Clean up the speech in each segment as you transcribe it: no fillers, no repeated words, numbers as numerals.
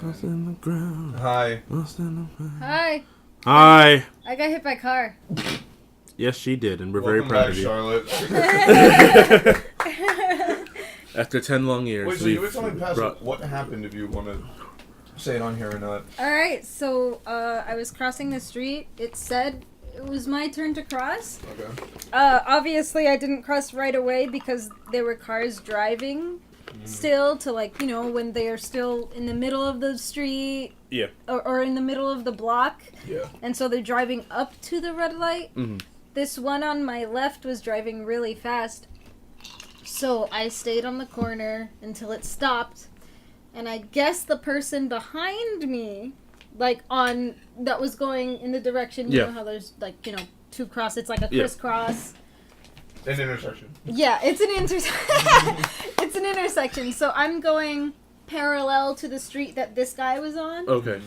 Lost in the ground. Hi. Lost in the ground. Hi. Hi. I got hit by a car. Yes, she did, and we're Welcome very proud back, of you. Charlotte. After 10 long years. Wait, so you were telling Pastor what happened, if you want to say it on here or not? Alright, so I was crossing the street. It said it was my turn to cross. Okay. Obviously, I didn't cross right away because there were cars driving still to, like, you know, when they are still in the middle of the street. Yeah. Or in the middle of the block. Yeah. And so they're driving up to the red light. Mm-hmm. This one on my left was driving really fast. So I stayed on the corner until it stopped. And I guess the person behind me, like that was going in the direction, you know how there's, like, you know, two cross, it's like a crisscross. An intersection. Yeah, it's an it's an intersection. So I'm going parallel to the street that this guy was on. Okay.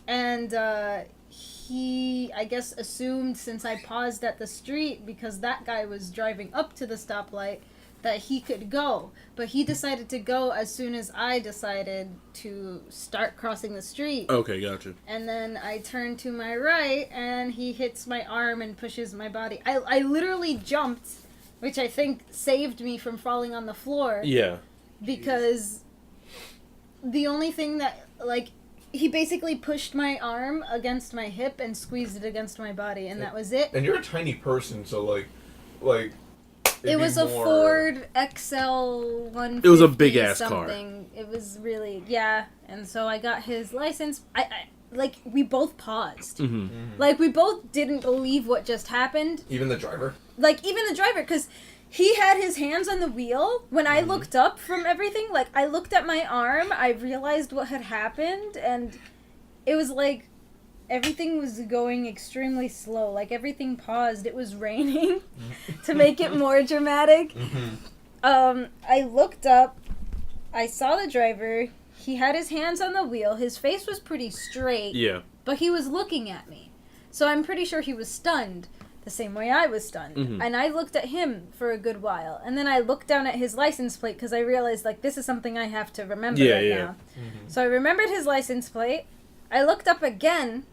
And he, I guess, assumed since I paused at the street because that guy was driving up to the stoplight that he could go. But he decided to go as soon as I decided to start crossing the street. Okay, gotcha. And then I turn to my right and he hits my arm and pushes my body. I literally jumped, which I think saved me from falling on the floor. Yeah. Because the only thing that, like, he basically pushed my arm against my hip and squeezed it against my body, and that was it. And you're a tiny person, so, like... It was a Ford XL 150. It was a big-ass car. It was really, yeah. And so I got his license. Like, we both paused. Mm-hmm. Mm-hmm. Like, we both didn't believe what just happened. Even the driver? Like, even the driver, because he had his hands on the wheel. When I looked up from everything, like, I looked at my arm, I realized what had happened, and it was like everything was going extremely slow. Like, everything paused. It was raining to make it more dramatic. I looked up. I saw the driver. He had his hands on the wheel. His face was pretty straight. Yeah. But he was looking at me. So I'm pretty sure he was stunned the same way I was stunned. Mm-hmm. And I looked at him for a good while. And then I looked down at his license plate because I realized, like, this is something I have to remember now. Mm-hmm. So I remembered his license plate. I looked up again.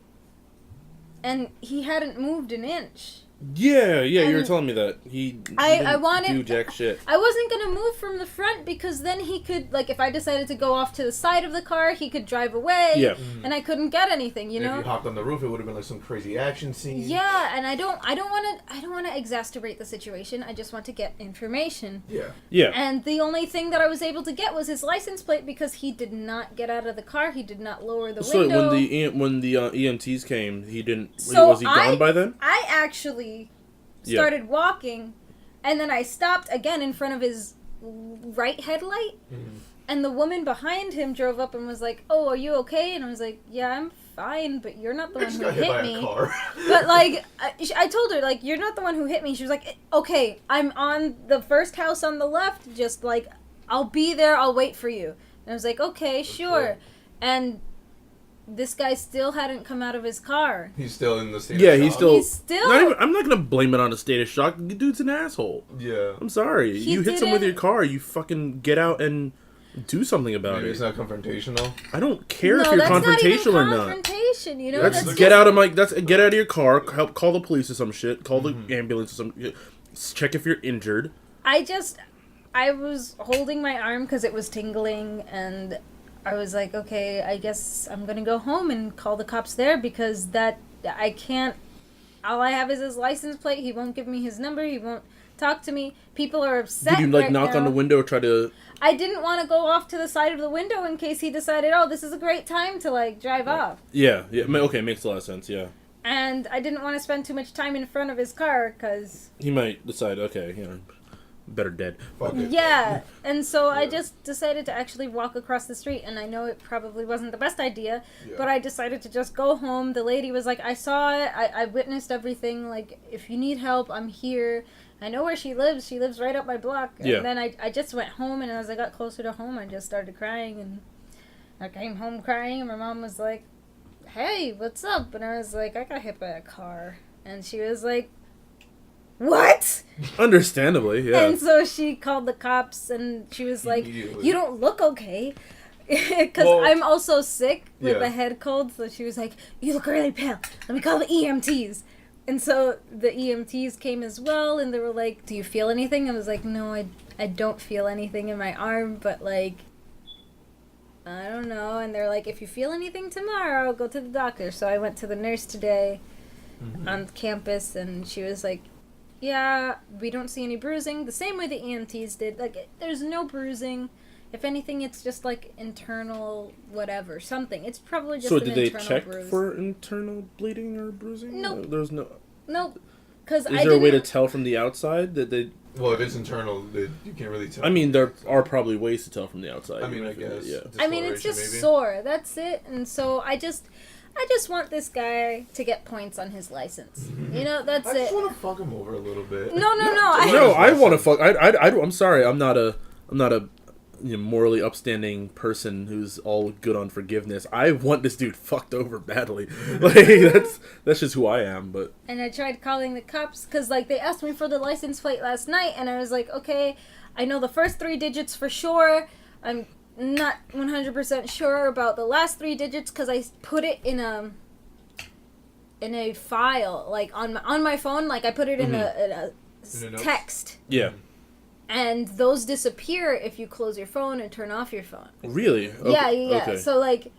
And he hadn't moved an inch. Yeah, you were telling me that. I wanted... do jack shit. I wasn't going to move from the front because then he could, like, if I decided to go off to the side of the car, he could drive away. Yeah. And I couldn't get anything, you know? If you hopped on the roof, it would have been like some crazy action scene. Yeah, and I don't want to exacerbate the situation. I just want to get information. Yeah. Yeah. And the only thing that I was able to get was his license plate because he did not get out of the car. He did not lower the window. So when the EMTs came, he didn't. So was he gone by then? I actually started walking, and then I stopped again in front of his right headlight. And the woman behind him drove up and was like, "Oh, are you okay?" And I was like, "Yeah, I'm fine, but you're not the one who hit me." But, like, I told her, like, "You're not the one who hit me." She was like, "Okay, I'm on the first house on the left. Just, like, I'll be there. I'll wait for you." And I was like, "Okay, sure." And this guy still hadn't come out of his car. He's still in the state of shock. He's still... Not even, I'm not gonna blame it on a state of shock. The dude's an asshole. Yeah. I'm sorry. You hit someone with your car, you fucking get out and do something about Maybe it. it's not confrontational. I don't care if you're confrontational or not. Confrontation, you know? That's get out of your car, help call the police or some shit, call the ambulance or some check if you're injured. I was holding my arm because it was tingling, and I was like, okay, I guess I'm going to go home and call the cops there because I can't, all I have is his license plate. He won't give me his number. He won't talk to me. People are upset. Did you, like, knock on the window or try to... I didn't want to go off to the side of the window in case he decided, oh, this is a great time to, like, drive off. Yeah, okay, makes a lot of sense, yeah. And I didn't want to spend too much time in front of his car because... He might decide, okay, better dead. Yeah, and so I just decided to actually walk across the street, and I know it probably wasn't the best idea, but I decided to just go home. The lady was like, I saw it, I witnessed everything, like, if you need help, I'm here. I know where she lives right up my block. And then I just went home, and as I got closer to home, I just started crying, and I came home crying, and my mom was like, hey, what's up? And I was like, I got hit by a car. And she was like, what? Understandably, yeah. And so she called the cops, and she was like, you don't look okay. Because Well, I'm also sick with yeah. a head cold, so she was like, "You look really pale. Let me call the EMTs." And so the EMTs came as well, and they were like, "Do you feel anything?" I was like, "No, I don't feel anything in my arm, but like, I don't know." And they're like, "If you feel anything tomorrow, go to the doctor." So I went to the nurse today on campus, and she was like, "Yeah, we don't see any bruising." The same way the EMTs did. Like, there's no bruising. If anything, it's just like internal whatever, something. It's probably just So an did they internal check bruise. for internal bleeding or bruising? Nope. There's no. Nope. Because Is I there didn't... a way to tell from the outside that they? Well, if it's internal, you can't really tell. I mean, there are probably ways to tell from the outside. I mean, I even if- guess. Yeah. I mean, it's just Maybe. sore. That's it. And so I just want this guy to get points on his license. You know, that's I it. just want to fuck him over a little bit. No. No, I want to fuck. I'm sorry. I'm not a morally upstanding person who's all good on forgiveness. I want this dude fucked over badly. Like that's just who I am. But And I tried calling the cops because, like, they asked me for the license plate last night, and I was like, okay, I know the first 3 digits for sure. I'm not 100% sure about the last 3 digits because I put it in a file, like on my phone. Like, I put it in a notes? text, yeah, and those disappear if you close your phone and turn off your phone. really. Okay. Yeah. Okay. So like,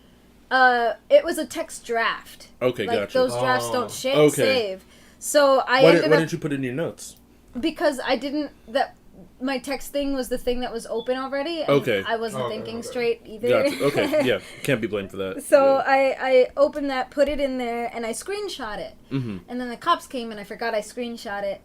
it was a text draft. Okay, Like gotcha. those drafts don't Okay. save. So I Why ended up didn't you put it in your notes? because I didn't my text thing was the thing that was open already. And Okay. I wasn't Okay, thinking okay. straight either. Gotcha. Okay, yeah, can't be blamed for that. So yeah. I opened that, put it in there, and I screenshot it. Mm-hmm. And then the cops came, and I forgot I screenshot it.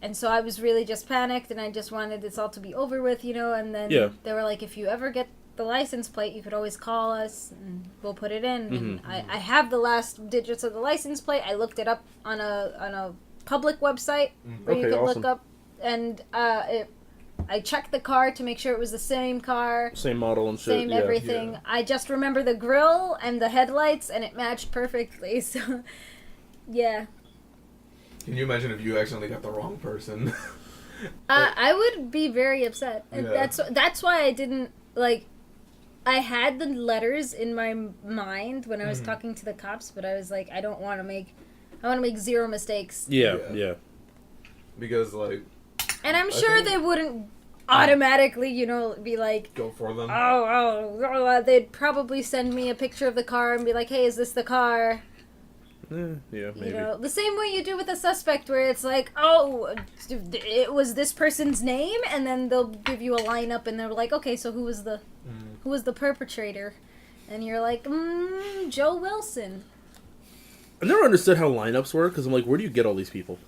And so I was really just panicked, and I just wanted this all to be over with, you know. And then Yeah. they were like, if you ever get the license plate, you could always call us, and we'll put it in. And I have the last digits of the license plate. I looked it up on a public website where you Okay, could awesome. look up. And I checked the car to make sure it was the same car. Same model and shit. Same yeah. everything. Yeah. I just remember the grill and the headlights, and it matched perfectly. So, yeah. Can you imagine if you accidentally got the wrong person? I would be very upset. And Yeah. that's why I didn't, like, I had the letters in my mind when I was talking to the cops, but I was like, I want to make 0 mistakes. Yeah, Yeah. yeah. Because, like, And I'm I sure think- they wouldn't automatically, you know, be like, go for them. they'd probably send me a picture of the car and be like, hey, is this the car? Yeah, maybe. You know, the same way you do with a suspect, where it's like, oh, it was this person's name, and then they'll give you a lineup, and they're like, okay, so who was the perpetrator? And you're like, Joe Wilson. I never understood how lineups work because I'm like, where do you get all these people?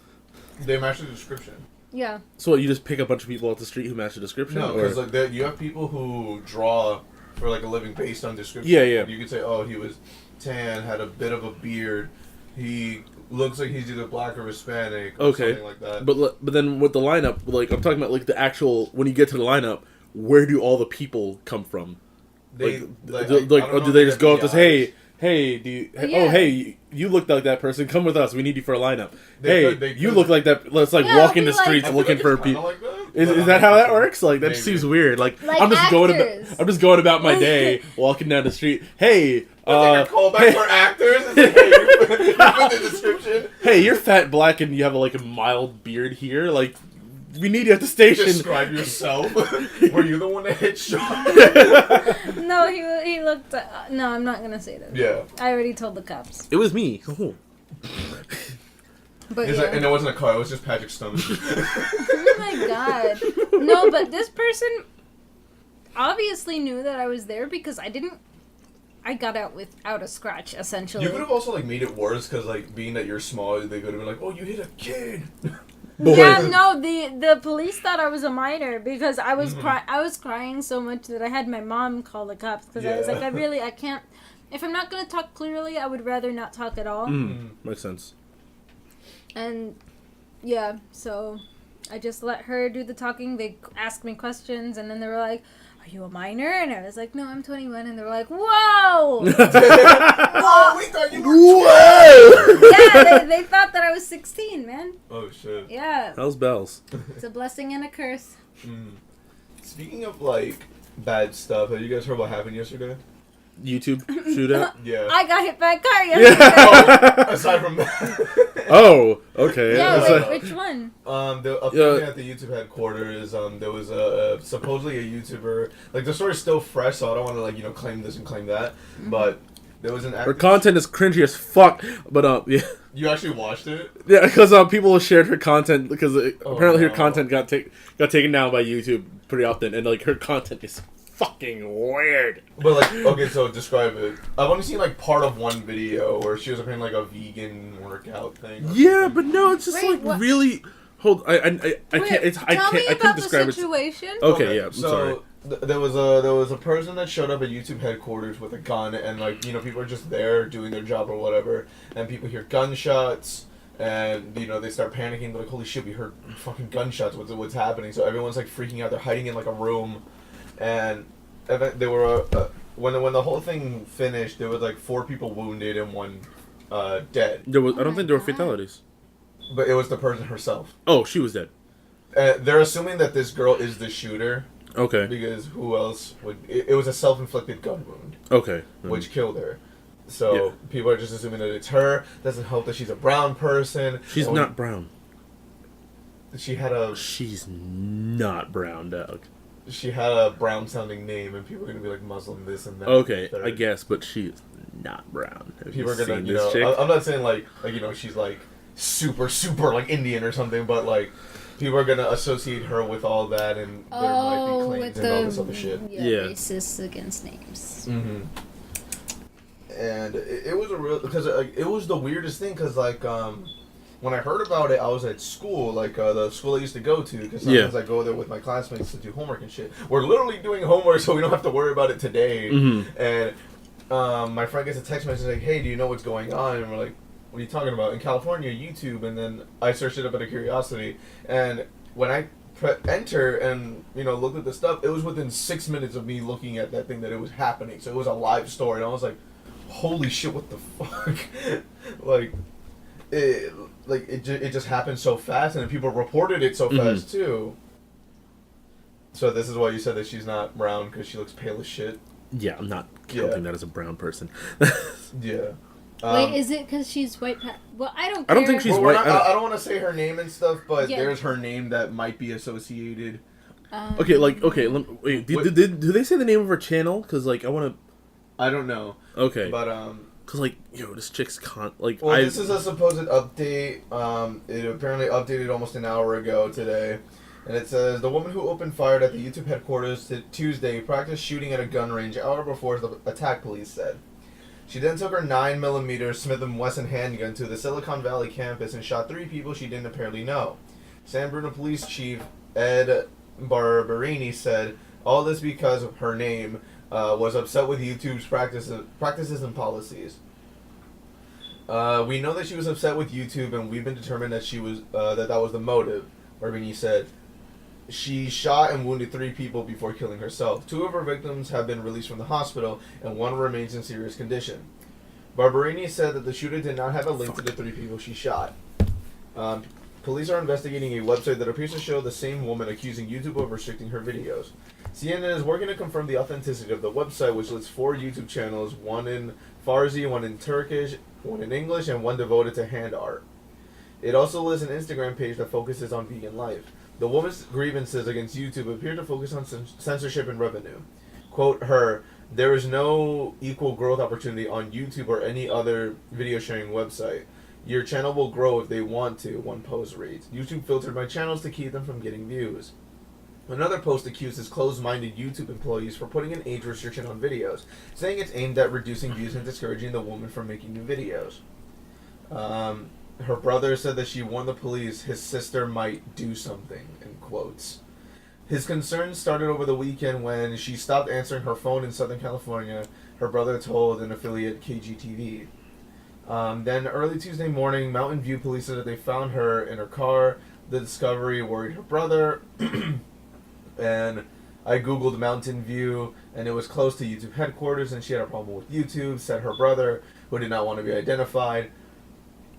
They match the description. Yeah. So what, you just pick a bunch of people off the street who match the description? No, or- because like you have people who draw for like a living based on description. Yeah, yeah. You could say, oh, he was tan, had a bit of a beard, he looks like he's either black or Hispanic, or Okay. something like that. But then with the lineup, like I'm talking about, like the actual when you get to the lineup, where do all the people come from? They, Like, I don't or know do if they just go up have to the eyes. hey, do you? Yeah. Oh, hey, you look like that person. Come with us. We need you for a lineup. They You could. look like that. Let's like Yeah, walk it'll in the be like- streets I feel looking like for it's kinda people. like that, Is but I'm that not how that sure. works? Like that Maybe. seems weird. Like Like I'm just going actors. about. I'm just going about my day, walking down the street. Hey, It's like a callback for actors. It's like, hey, you put the description. hey, you're fat, black, and you have like a mild beard here. Like, we need you at the station. Describe yourself. Were you the one that hit shot? No, he looked. No, I'm not gonna say that. Yeah. I already told the cops. It was me. Oh. But It's yeah. like, and it wasn't a car. It was just Patrick's stomach. Oh my god. No, but this person obviously knew that I was there because I got out without a scratch, essentially. You could have also like made it worse because like being that you're small, they could have been like, "Oh, you hit a kid." But Yeah, wait. no, the police thought I was a minor because I was I was crying so much that I had my mom call the cops because I was like, Yeah. I can't. If I'm not gonna talk clearly, I would rather not talk at all. Makes sense. And yeah, so I just let her do the talking. They asked me questions, and then they were like, "Are you a minor?" And I was like, "No, I'm 21." And they were like, "Whoa!" Oh, we thought you were. Whoa! Yeah, they thought that I was 16, man. Oh shit. Yeah, How's bells? it's a blessing and a curse. Speaking of like bad stuff. Have you guys heard what happened yesterday? YouTube shootout. Yeah. I got hit by a car yesterday. Oh, aside from that. Oh, okay. Yeah, It's wait, which one? Apparently at the YouTube headquarters, there was supposedly a YouTuber. Like, the story's still fresh, so I don't want to claim this and claim that. Mm-hmm. But there was an. Her content is cringy as fuck. But yeah. You actually watched it? Yeah, because people shared her content because apparently her no. content got taken down by YouTube pretty often, and her content is fucking weird. But okay, so describe it. I've only seen part of one video where she was apparently a vegan workout thing. Yeah, but no, it's just Wait, what? really. Hold, I can't. Tell me I about couldn't describe the it. situation. Okay, yeah, I'm sorry. There was a person that showed up at YouTube headquarters with a gun, and people are just there doing their job or whatever, and people hear gunshots. And they start panicking. They're like, "Holy shit, we heard fucking gunshots! What's happening?" So everyone's freaking out. They're hiding in a room, and they were when the whole thing finished, there was 4 people wounded and 1 dead. I don't think there were fatalities. But it was the person herself. Oh, she was dead. They're assuming that this girl is the shooter. Okay. Because who else would? It was a self-inflicted gun wound. Okay. Which killed her. So people are just assuming that it's her. Doesn't help that she's a brown person. She's not brown. She had a. She's not brown, dog. She had a brown-sounding name, and people are gonna be Muslim this and that. Okay, I guess, but she is not brown. People are gonna, I'm not saying she's super super Indian or something, but people are gonna associate her with all that, and there might be claims and all this other shit. Yeah, racists against names. Mm-hmm. And it was because it was the weirdest thing because when I heard about it, I was at school, the school I used to go to, because sometimes I go there with my classmates to do homework and shit. We're literally doing homework, so we don't have to worry about it today. Mm-hmm. And my friend gets a text message hey, do you know what's going on? And we're like, what are you talking about? In California, YouTube. And then I searched it up out of curiosity, and when I enter and looked at the stuff, it was within 6 minutes of me looking at that thing that it was happening. So it was a live story, and I was like, holy shit, what the fuck? It just happened so fast, and then people reported it so fast too. So this is why you said that she's not brown, because she looks pale as shit. Yeah, I'm not counting that as a brown person. Yeah. Wait, is it because she's white? Well, I don't care. I don't think she's white. I don't want to say her name and stuff, but there's her name that might be associated. Okay, wait, do they say the name of her channel? Because I want to. I don't know. Okay. But because this chick's this is a supposed update. It apparently updated almost an hour ago today, and it says the woman who opened fire at the YouTube headquarters Tuesday practiced shooting at a gun range an hour before the attack. Police said she then took her 9mm Smith & Wesson handgun to the Silicon Valley campus and shot 3 people she didn't apparently know. San Bruno Police Chief Ed Barberini said all this because of her name. Was upset with YouTube's practices and policies. We know that she was upset with YouTube, and we've been determined that she was that was the motive. Barbini said she shot and wounded 3 people before killing herself. 2 of her victims have been released from the hospital, and 1 remains in serious condition. Barberini said that the shooter did not have a link to the 3 people she shot. Police are investigating a website that appears to show the same woman accusing YouTube of restricting her videos. CNN is working to confirm the authenticity of the website, which lists 4 YouTube channels, 1 in Farsi, 1 in Turkish, 1 in English, and 1 devoted to hand art. It also lists an Instagram page that focuses on vegan life. The woman's grievances against YouTube appear to focus on censorship and revenue. Quote her, there is no equal growth opportunity on YouTube or any other video sharing website. Your channel will grow if they want to, one post reads. YouTube filtered my channels to keep them from getting views. Another post accuses closed-minded YouTube employees for putting an age restriction on videos, saying it's aimed at reducing views and discouraging the woman from making new videos. Her brother said that she warned the police his sister might do something, in quotes. His concerns started over the weekend when she stopped answering her phone in Southern California, her brother told an affiliate KGTV. Then early Tuesday morning, Mountain View police said that they found her in her car. The discovery worried her brother. And I googled Mountain View, and it was close to YouTube headquarters, and she had a problem with YouTube, said her brother, who did not want to be identified.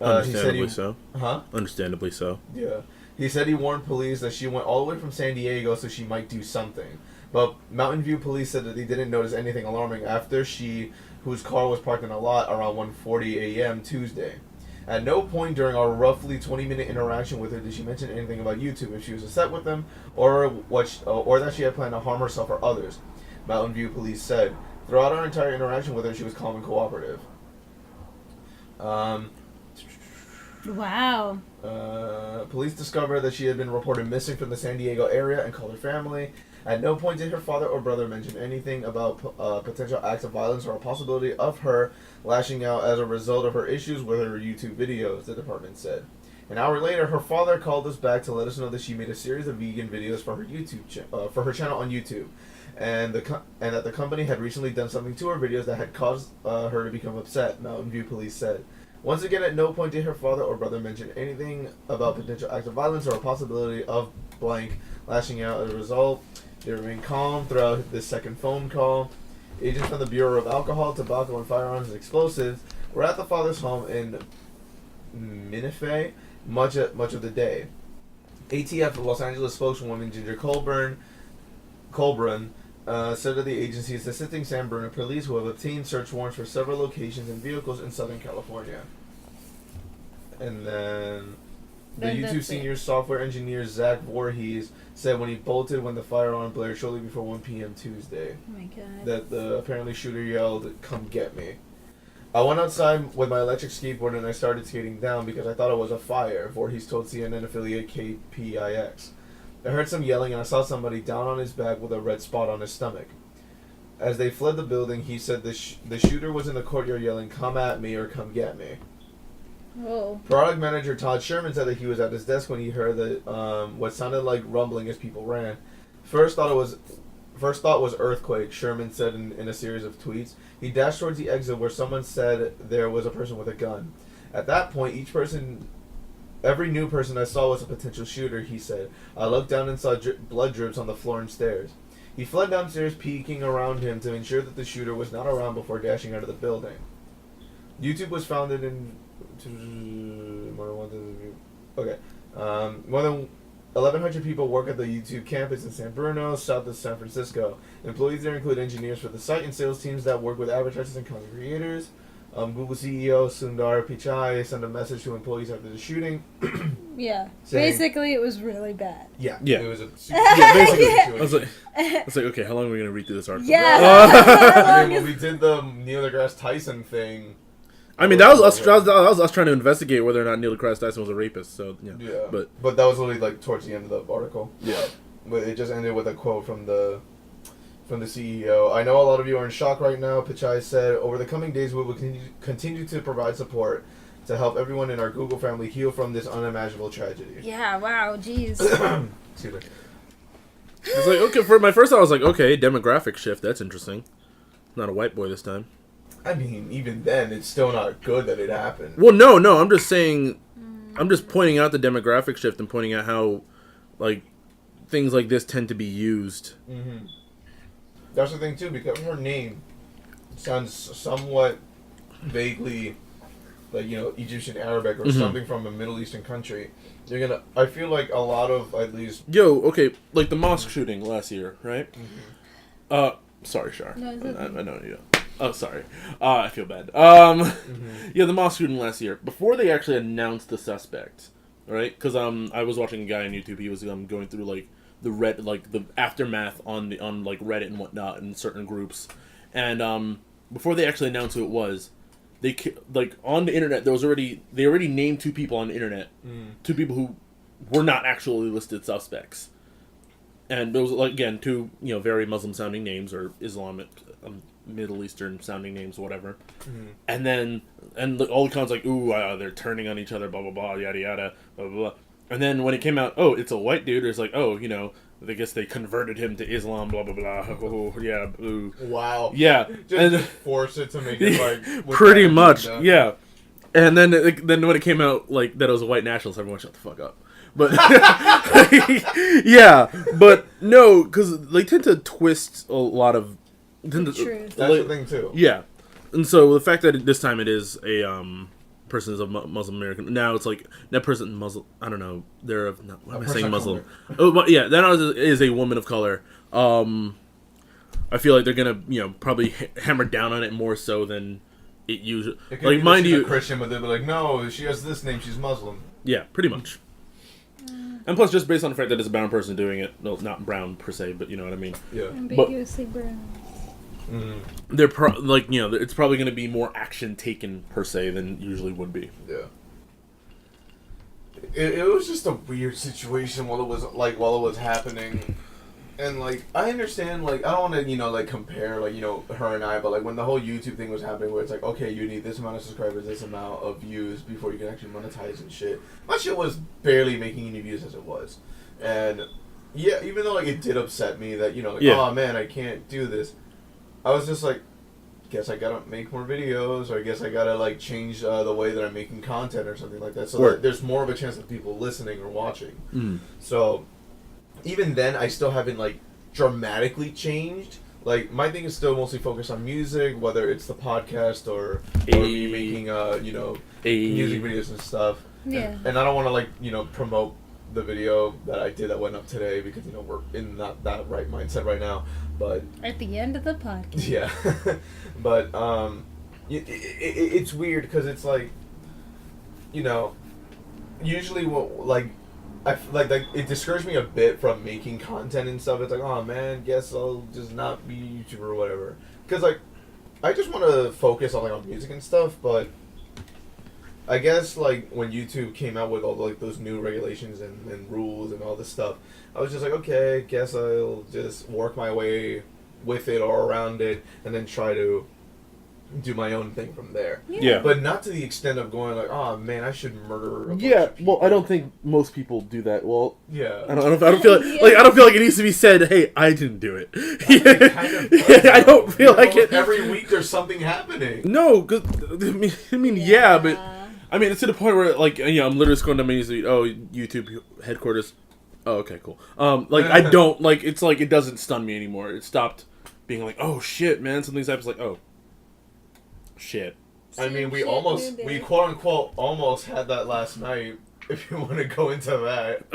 Understandably so. Huh? Understandably so. Yeah. He said he warned police that she went all the way from San Diego so she might do something. But Mountain View police said that they didn't notice anything alarming after whose car was parked in a lot around 1:40 a.m. Tuesday. At no point during our roughly 20-minute interaction with her did she mention anything about YouTube, if she was upset with them, or that she had planned to harm herself or others. Mountain View police said. Throughout our entire interaction with her, she was calm and cooperative. Wow. Police discovered that she had been reported missing from the San Diego area and called her family. At no point did her father or brother mention anything about potential acts of violence or a possibility of her lashing out as a result of her issues with her YouTube videos, the department said. An hour later, her father called us back to let us know that she made a series of vegan videos for her for her channel on YouTube, and that the company had recently done something to her videos that had caused her to become upset. Mountain View police said. Once again, at no point did her father or brother mention anything about potential acts of violence or a possibility of blank lashing out as a result. They remained calm throughout this second phone call. Agents from the Bureau of Alcohol, Tobacco, and Firearms and Explosives were at the father's home in Minifay much of the day. ATF Los Angeles spokeswoman Ginger Colburn said that the agency is assisting San Bruno police who have obtained search warrants for several locations and vehicles in Southern California. And then the YouTube senior software engineer Zach Voorhees said when he bolted when the fire alarm blared shortly before 1 p.m. Tuesday. Oh my god. That the apparently shooter yelled, "Come get me." I went outside with my electric skateboard and I started skating down because I thought it was a fire, Voorhees told CNN affiliate KPIX. I heard some yelling and I saw somebody down on his back with a red spot on his stomach. As they fled the building, he said the shooter was in the courtyard yelling, "Come at me" or "Come get me." Whoa. Product manager Todd Sherman said that he was at his desk when he heard that what sounded like rumbling as people ran. First thought was earthquake, Sherman said in a series of tweets. He dashed towards the exit where someone said there was a person with a gun. At that point, every new person I saw was a potential shooter, he said. I looked down and saw blood drips on the floor and stairs. He fled downstairs, peeking around him to ensure that the shooter was not around before dashing out of the building. YouTube was founded in... more than 1,100 people work at the YouTube campus in San Bruno, south of San Francisco. Employees there include engineers for the site and sales teams that work with advertisers and content creators. Google CEO Sundar Pichai sent a message to employees after the shooting. Yeah. Saying, basically, it was really bad. Yeah. It was a basically. Yeah. I was like, okay, how long are we gonna read through this article? Yeah. I mean, when we did the Neil deGrasse Tyson thing. I mean, that was us trying to investigate whether or not Neil deGrasse Tyson was a rapist. So yeah. But that was literally like towards the end of the article. Yeah. But it just ended with a quote from the CEO. I know a lot of you are in shock right now, Pichai said. Over the coming days, we will continue to provide support to help everyone in our Google family heal from this unimaginable tragedy. Yeah, wow, jeez. Excuse me. It's like, okay, for my first thought, I was like, okay, demographic shift, that's interesting. Not a white boy this time. I mean, even then, it's still not good that it happened. Well, no, I'm just saying, I'm just pointing out the demographic shift and pointing out how, like, things like this tend to be used. Mm-hmm. That's the thing, too, because her name sounds somewhat vaguely like, you know, Egyptian Arabic or something from a Middle Eastern country. I feel like a lot of, at least... Okay, like the mosque shooting last year, right? Mm-hmm. Sorry, Shar. No, it's okay. I know you. Oh, sorry. I feel bad. Yeah, the mosque shooting last year. Before they actually announced the suspect, right? Because I was watching a guy on YouTube. He was going through like the aftermath on like Reddit and whatnot in certain groups, and before they actually announced who it was, they like on the internet they already named two people on the internet, two people who were not actually listed suspects, and it was like again two very Muslim sounding names or Islamic. Middle Eastern sounding names, whatever, and then all the comments like, "Ooh, they're turning on each other," blah blah blah, yada yada, blah blah blah. And then when it came out, oh, it's a white dude. It's like, oh, I guess they converted him to Islam, blah blah blah. Oh, yeah, ooh. Wow. Yeah, just force it to make it like pretty much, yeah. And then when it came out like that it was a white nationalist, everyone shut the fuck up. But yeah, but no, because they tend to twist a lot of. Truth. That's the thing too. Yeah, and so the fact that this time it is a person is a Muslim American. Now it's like that person Muslim. I don't know. They're of. Why am I saying Muslim? Oh, but yeah, that is a woman of color. I feel like they're gonna, probably hammer down on it more so than it usually. It Like, mind you, a Christian, but they'll be like, no, she has this name, she's Muslim. Yeah, pretty much. And plus, just based on the fact that it's a brown person doing it, well, not brown per se, but you know what I mean. Yeah. Ambiguously brown. They're it's probably going to be more action taken per se than usually would be. Yeah. It was just a weird situation while it was happening, and like I understand, like I don't want to like compare her and I, but like when the whole YouTube thing was happening, where it's like, okay, you need this amount of subscribers, this amount of views before you can actually monetize and shit. My shit was barely making any views as it was, and yeah, even though like it did upset me that oh man, I can't do this, I was just like, guess I gotta make more videos, or I guess I gotta like change the way that I'm making content or something like that, so that there's more of a chance of people listening or watching. So even then, I still haven't like dramatically changed. Like my thing is still mostly focused on music, whether it's the podcast or me making music videos and stuff. Yeah. And I don't want to like promote the video that I did that went up today because we're in not that right mindset right now. But at the end of the podcast. Yeah. But it's weird because it's like usually what it discouraged me a bit from making content and stuff. It's like, oh man, guess I'll just not be a YouTuber or whatever. Because like I just want to focus on music and stuff, but I guess like when YouTube came out with all those new regulations and rules and all this stuff, I was just like, okay, guess I'll just work my way with it or around it and then try to do my own thing from there. Yeah. But not to the extent of going like, oh man, I should murder a bunch of people. Well, I don't think most people do that. Well, yeah. I don't feel like I don't feel like it needs to be said, hey, I didn't do it. I don't feel like it. Every week there's something happening. No, cause I mean, yeah, but I mean, it's to the point where like I'm literally scrolling down menus. YouTube headquarters. Oh, okay, cool. I don't like. It's like it doesn't stun me anymore. It stopped being like, oh shit, man. Something's happened. It's like, oh shit. I mean, we quote unquote almost had that last night. If you want to go into that.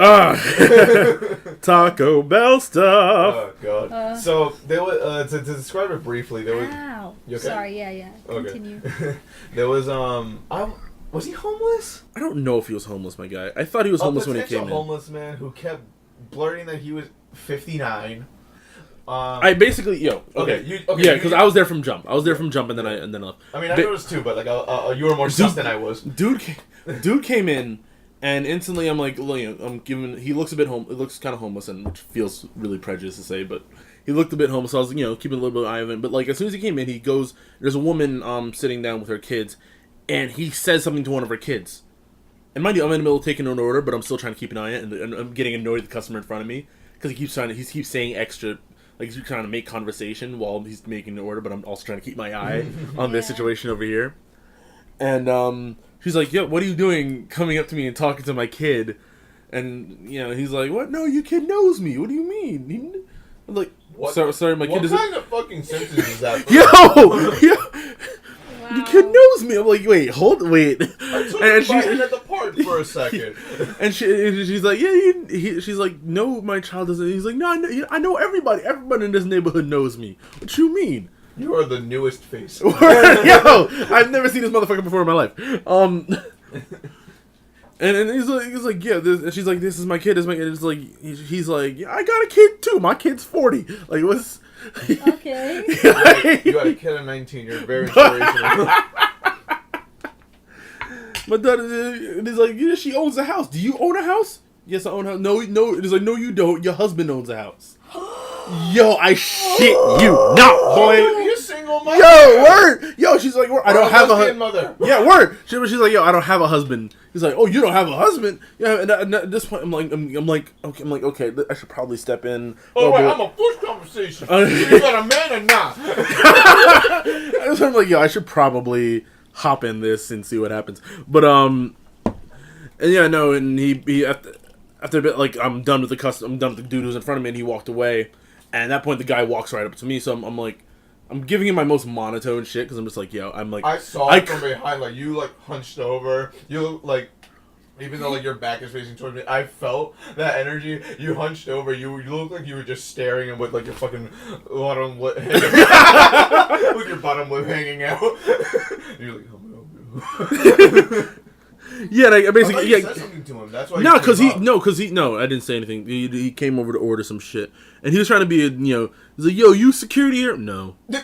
Taco Bell stuff. Oh god. So there was to describe it briefly. There was. Ow. You okay? Sorry. Yeah. Continue. Okay. There was was he homeless? I don't know if he was homeless, my guy. I thought he was homeless when he came in. A homeless man who kept blurting that he was 59. I basically, okay. Yeah, because I was there from jump. And then I left. I mean, I noticed too, but like, you were more sus than I was. Dude came in, and instantly I'm like, I'm giving. He looks a bit it looks kind of homeless, and which feels really prejudiced to say, but he looked a bit homeless. So I was, keeping a little bit of eye on him. But like, as soon as he came in, he goes. There's a woman sitting down with her kids, and he says something to one of her kids. And mind you, I'm in the middle of taking an order, but I'm still trying to keep an eye on it, and I'm getting annoyed at the customer in front of me because he keeps saying extra. Like, he's trying to make conversation while he's making the order, but I'm also trying to keep my eye on this situation over here. And she's like, yo, what are you doing coming up to me and talking to my kid? And, he's like, what? No, your kid knows me. What do you mean? I'm like, sorry, my kid doesn't... What kind of fucking sentence is that? Yo! Wow. Your kid knows me. I'm like, wait. I took him at the park for a second. And she's like, she's like, no, my child doesn't. He's like, no, I know everybody. Everybody in this neighborhood knows me. What you mean? You are the newest face. Yo, I've never seen this motherfucker before in my life. And he's like, yeah. And she's like, this is my kid. This is my kid. It's like, he's like, yeah, I got a kid too. My kid's 40. Like, what's... Okay. You got a kid at 19. You're very inspirational. My daughter is like, yeah, she owns a house. Do you own a house? Yes, I own a house. No. It's like, no, you don't. Your husband owns a house. Yo, I shit you not, boy. You're single mother. Yo, word. Yo, she's like, I don't have a husband. Yeah, word. She's like, yo, I don't have a husband. He's like, oh, you don't have a husband? Yeah, and at this point, I'm like, okay, I should probably step in. Oh, wait, I'm a first conversation. You got a man or not? I'm like, yo, I should probably hop in this and see what happens. But and yeah, no, and he after a bit, like, I'm done with the dude who's in front of me, and he walked away. And at that point, the guy walks right up to me, so I'm like, I'm giving him my most monotone shit, because I'm just like, yo, I'm like... I saw it from behind, like, you, like, hunched over, you, like, Even though like your back is facing towards me, I felt that energy. You hunched over. You looked like you were just staring and with like your fucking bottom lip, with your bottom lip hanging out. You're like, oh. Yeah, like, basically, you said something to him. That's why. No, because I didn't say anything. He came over to order some shit, and he was trying to be, he's like, yo, you security here? No. Yeah,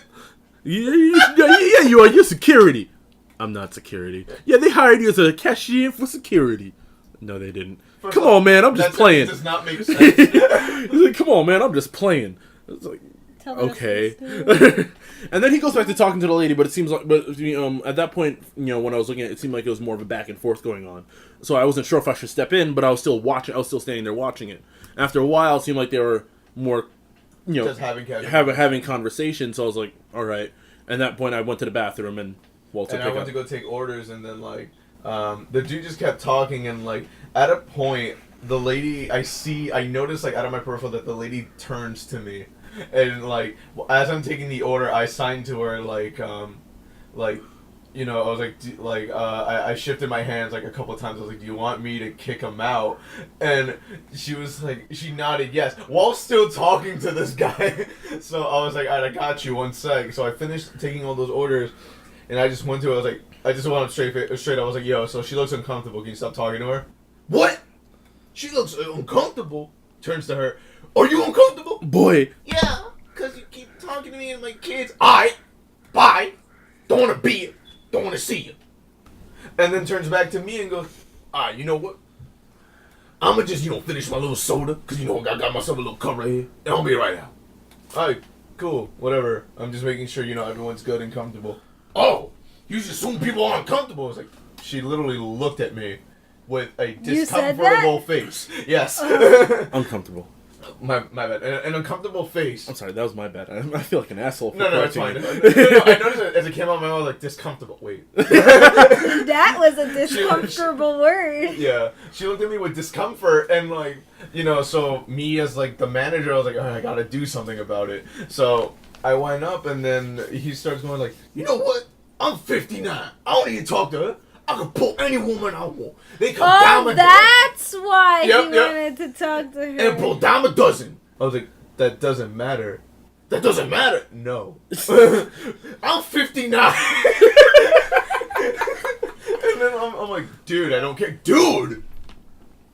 you are. You're security. I'm not security. Yeah, they hired you as a cashier for security. No, they didn't. Come on, man, I'm just playing. Does not make sense. He's like, come on, man, I'm just playing. It's like, okay. And then he goes back to talking to the lady, but it seems like, at that point, when I was looking at it, it seemed like it was more of a back and forth going on. So I wasn't sure if I should step in, but I was still watching. I was still standing there watching it. After a while, it seemed like they were more, just having conversation. So I was like, all right. And at that point, I went to the bathroom and I went to go take orders, and then like the dude just kept talking, and like at a point, the lady I noticed like out of my peripheral that the lady turns to me. And like as I'm taking the order, I signed to her I was like I shifted my hands like a couple of times. I was like, "Do you want me to kick him out?" And she was like, she nodded yes, while still talking to this guy. So I was like, "All right, I got you. 1 sec." So I finished taking all those orders, and I just went to her. I was like, I just went up straight. I was like, "Yo, so she looks uncomfortable. Can you stop talking to her?" What? She looks uncomfortable. Turns to her. Are you uncomfortable? Boy. Yeah, because you keep talking to me and my kids. Alright, bye. Don't want to be you. Don't want to see you. And then turns back to me and goes, alright, you know what? I'm going to just, finish my little soda. Because, I got myself a little cup right here. And I'll be right out. Alright, cool. Whatever. I'm just making sure, everyone's good and comfortable. Oh, you just assume people are uncomfortable. I was like, she literally looked at me with a discomfortable face. Yes. Uncomfortable. My bad. An uncomfortable face. I'm sorry, that was my bad. I feel like an asshole. No, it's fine. No, I noticed it as it came out of my mouth, like, discomfortable. Wait. That was a discomfortable word. Yeah. She looked at me with discomfort, and, like, so me as, like, the manager, I was like, all right, I gotta do something about it. So I went up, and then he starts going, like, you know what? I'm 59. I don't need to talk to her. I can pull any woman I want. They come down my that's why he wanted to talk to her. And pull down a dozen. I was like, that doesn't matter. That doesn't matter. No. I'm 59. And then I'm like, dude, I don't care. Dude!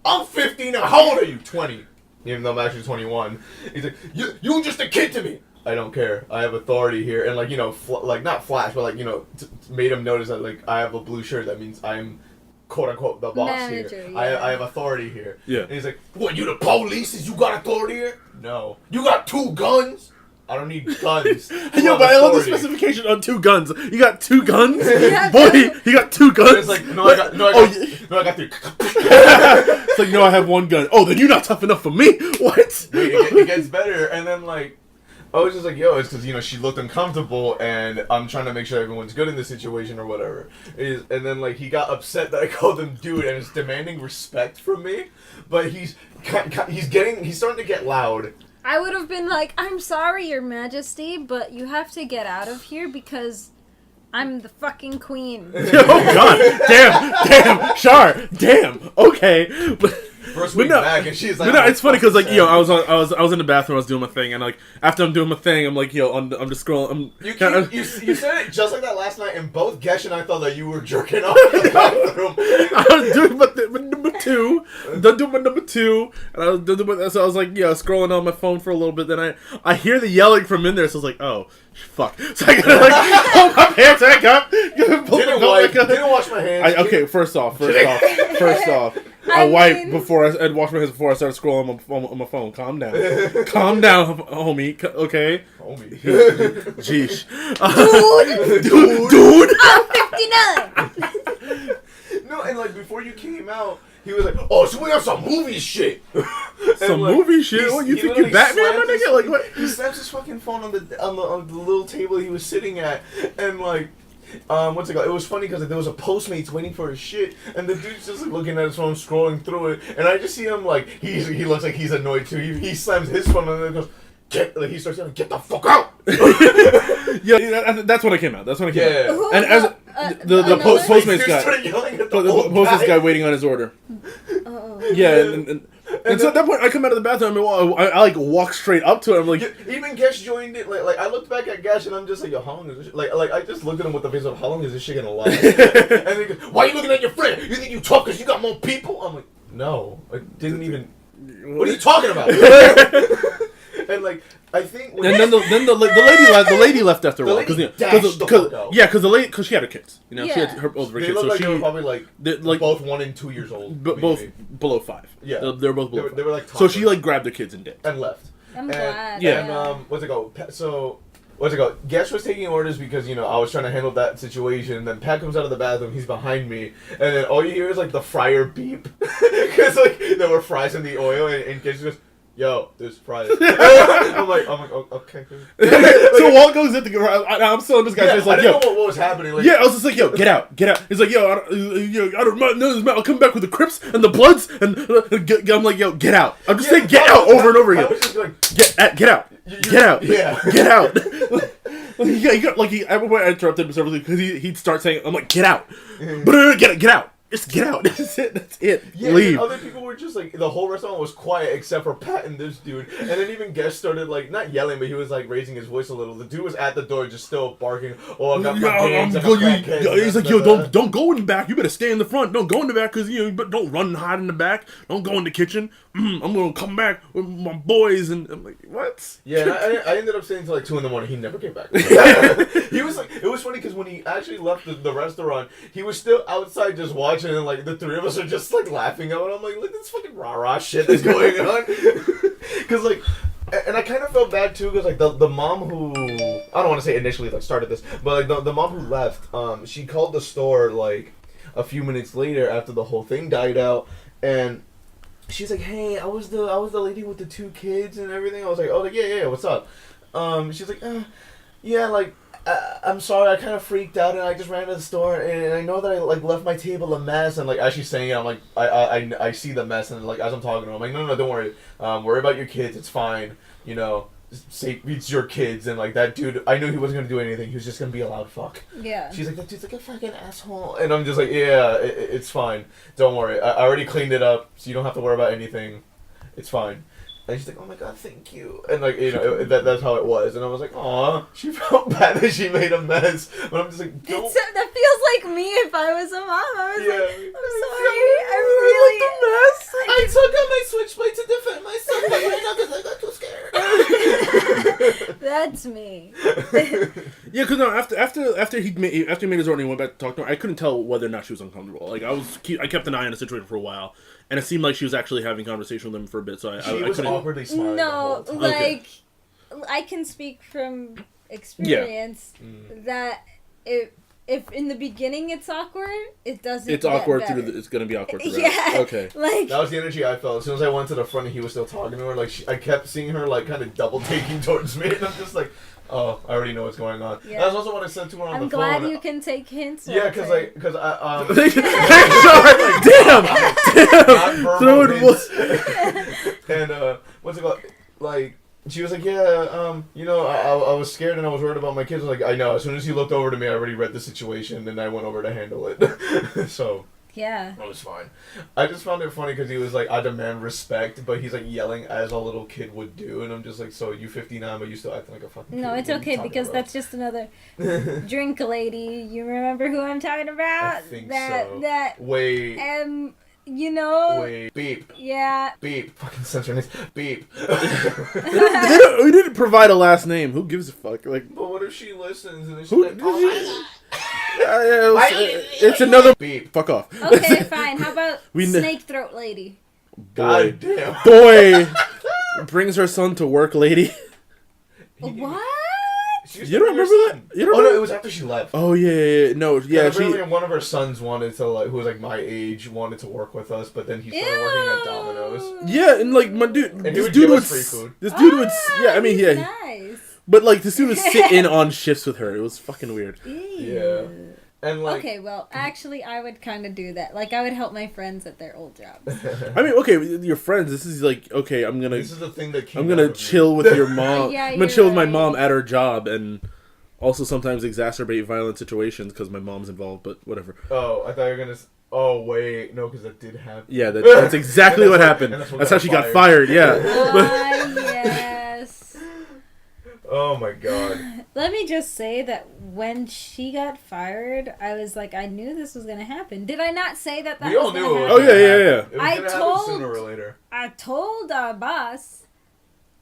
I'm 59. How old are you? 20. Even though I'm actually 21. He's like, you just a kid to me. I don't care. I have authority here, and not flash, but made him notice that I have a blue shirt. That means I'm quote unquote the boss manager, here. Yeah. I have authority here. Yeah. And he's like, "What? You the police? Is you got authority here? No. You got 2 guns? I don't need guns." Yo, but I love the specification on 2 guns. You got 2 guns? Boy, you got 2 guns? It's like, I got 3. It's like, no, I have 1 gun. Oh, then you're not tough enough for me. What? It gets better, and then I was just like, yo, it's because, she looked uncomfortable, and I'm trying to make sure everyone's good in this situation or whatever. And then, he got upset that I called him dude, and is demanding respect from me. But he's starting to get loud. I would have been like, I'm sorry, Your Majesty, but you have to get out of here because I'm the fucking queen. Oh, God. Damn. Char. Damn. Okay. First week back, and she's like, but no, it's funny because I was in the bathroom, I was doing my thing, and after I'm doing my thing, I'm like, I'm just scrolling. You said it just like that last night, and both Gesh and I thought that you were jerking off in the bathroom. I was doing my number 2, done doing my number 2, and I was doing so I was like, scrolling on my phone for a little bit. Then I hear the yelling from in there, so I was like, oh fuck. So I gotta hold my pants back up. Didn't wash my hands. Okay, first off. I wiped before I washed my hands before I started scrolling on my phone. Calm down, homie. Okay, homie. Jeesh, dude. I'm 59. No, and before you came out, he was like, "Oh, so we got some movie shit." Movie shit? Oh, you think you're Batman, my nigga? What? He slaps his fucking phone on the little table he was sitting at, and what's it called? It was funny because there was a Postmates waiting for his shit, and the dude's just looking at his phone, scrolling through it, and I just see him he looks like he's annoyed too. He slams his phone and then goes, he starts yelling, "Get the fuck out!" Yeah, that's when I came out. Yeah. And as the Postmates guy, yelling at the old hostess guy waiting on his order. Oh. Yeah, and so at that point, I come out of the bathroom and I like walk straight up to him. I'm like, even Gesh joined it. Like I looked back at Gesh and I'm just like, yo, how long is this? Like I just looked at him with the face of, how long is this shit gonna last? And he goes, why are you looking at your friend? You think you tough because you got more people? I'm like, no, I didn't even. What are you talking about? And like, I think. And then the lady left after a while because because she had her kids. You know, she had her both her they kids. looked So like she they were probably like both 1 and 2 years old. Both below 5. Yeah, they were both below 5. They were like so she like grabbed the kids and dipped and left. I'm glad. Yeah. And what's it called? Gesh was taking orders because, you know, I was trying to handle that situation. And then Pat comes out of the bathroom. He's behind me. And then all you hear is, like, the fryer beep. Because, like, there were fries in the oil. And Gesh goes, yo, there's fries. I'm like, oh, okay. So Walt goes in the garage. I'm still in this guy's face like, I didn't know what was happening. Like, yeah, I was just like, yo, get out. He's like, yo, I don't mind. I'll come back with the Crips and the Bloods. And I'm like, yo, get out. I'm just saying, get out over and over again. I was just like, get out. Get out. Yeah. Get out. At one point I interrupted him several because he'd start saying, I'm like, get out. Get out. Just get out. That's it. Yeah, Leave. other people were just like, the whole restaurant was quiet except for Pat and this dude. And then even Gesh started like, not yelling, but he was like raising his voice a little. The dude was at the door just still barking. Oh, I got my hands. He's like, yo, don't go in the back. You better stay in the front. Don't go in the back because, you know, but don't run and hide in the back. Don't go in the kitchen. I'm going to come back with my boys. And I'm like, what? Yeah, I ended up staying until like 2 a.m. He never came back. He was like, it was funny because when he actually left the restaurant, he was still outside just watching, and like the three of us are just like laughing out. And I'm like, look at this fucking rah-rah shit that's going on. Because like, and I kind of felt bad too because like the mom who, I don't want to say initially like started this, but like the mom who left, she called the store like a few minutes later after the whole thing died out, and she's like, hey, I was the lady with the 2 kids and everything. I was like, oh, like, yeah, what's up? She's like, yeah, like, I'm sorry, I kind of freaked out and I just ran to the store and I know that I like left my table a mess, and like as she's saying it, I'm like, I see the mess, and like as I'm talking to her, I'm like, no, don't worry, worry about your kids, it's fine, you know. Say it's your kids, and like that dude, I knew he wasn't gonna do anything. He was just gonna be a loud fuck. Yeah. She's like, that dude's like a fucking asshole, and I'm just like, yeah, it's fine. Don't worry. I already cleaned it up, so you don't have to worry about anything. It's fine. And she's like, oh my god, thank you. And like, you know, that's how it was. And I was like, aw, she felt bad that she made a mess. But I'm just like, don't. That feels like me if I was a mom. I was like, I'm sorry, I took out my switchblade to defend myself, but right now because I got too scared. That's me. Yeah, because no, after he made his order and went back to talk to her, I couldn't tell whether or not she was uncomfortable. Like I kept an eye on the situation for a while, and it seemed like she was actually having conversation with him for a bit. So I was couldn't. Awkwardly smiling. No, the whole time. like I can speak from experience that if in the beginning it's awkward, it doesn't. It's get awkward better. it's gonna be awkward. Throughout. Yeah. Okay. Like that was the energy I felt. As soon as I went to the front and he was still talking to her, like I kept seeing her like kind of double taking towards me, and I'm just like, oh, I already know what's going on. Yeah. That's also what I said to her on I'm the phone. glad you can take hints. Yeah, because I Damn. And what's it called? Like she was like, yeah, you know, I was scared and I was worried about my kids. I was like, I know. As soon as he looked over to me, I already read the situation, and I went over to handle it. So. Yeah. That was fine. I just found it funny because he was like, I demand respect, but he's like yelling as a little kid would do, and I'm just like, so you 59, but you still acting like a fucking kid. No, it's okay because that's just another drink lady. You remember who I'm talking about? I think so. That wait. You know. Wait. Beep. Yeah. Beep. Fucking censor names. Beep. We didn't provide a last name. Who gives a fuck? Like. But what if she listens and she's like, oh it's another beep. Fuck off. Okay, fine. How about snake throat lady? God damn. Boy brings her son to work, lady. What? You don't remember that? You don't no, it was after she left. Oh yeah. No, yeah. One of her sons wanted to who was like my age, wanted to work with us, but then he started working at Domino's. Yeah, and like my dude, and this dude would free food. This dude would, yeah. I mean, yeah. Nice. But like this dude would sit in on shifts with her. It was fucking weird. Yeah. And like, okay, well, actually, I would kind of do that. Like, I would help my friends at their old jobs. I mean, okay, your friends. This is like, okay, This is the thing that I'm gonna chill with your mom. Yeah, I'm gonna chill with my mom at her job, and also sometimes exacerbate violent situations because my mom's involved. But whatever. Oh, I thought you were gonna. Oh wait, no, because that did happen. Yeah, that's exactly what happened. That's how she got fired. Yeah. Yes. Oh my god. Let me just say that when she got fired, I was like, I knew this was gonna happen. Did I not say that? We all knew. Oh yeah. It was gonna happen sooner or later. I told our boss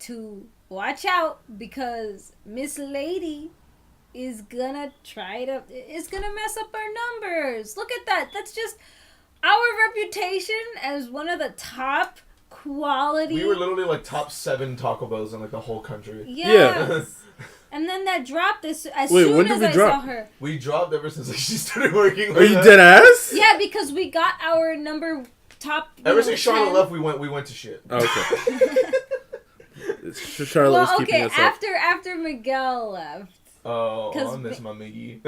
to watch out because Miss Lady is gonna mess up our numbers. Look at that. That's just our reputation as one of the top quality. We were literally like top 7 Taco Bells in like the whole country. Yes. And then that dropped as soon as I saw her. We dropped ever since like, she started working. Are you dead ass? Yeah, because we got our number top. Ever since Charlotte left, we went to shit. Okay. Charlotte was keeping us up. After Miguel left. Oh, I miss my Miggy.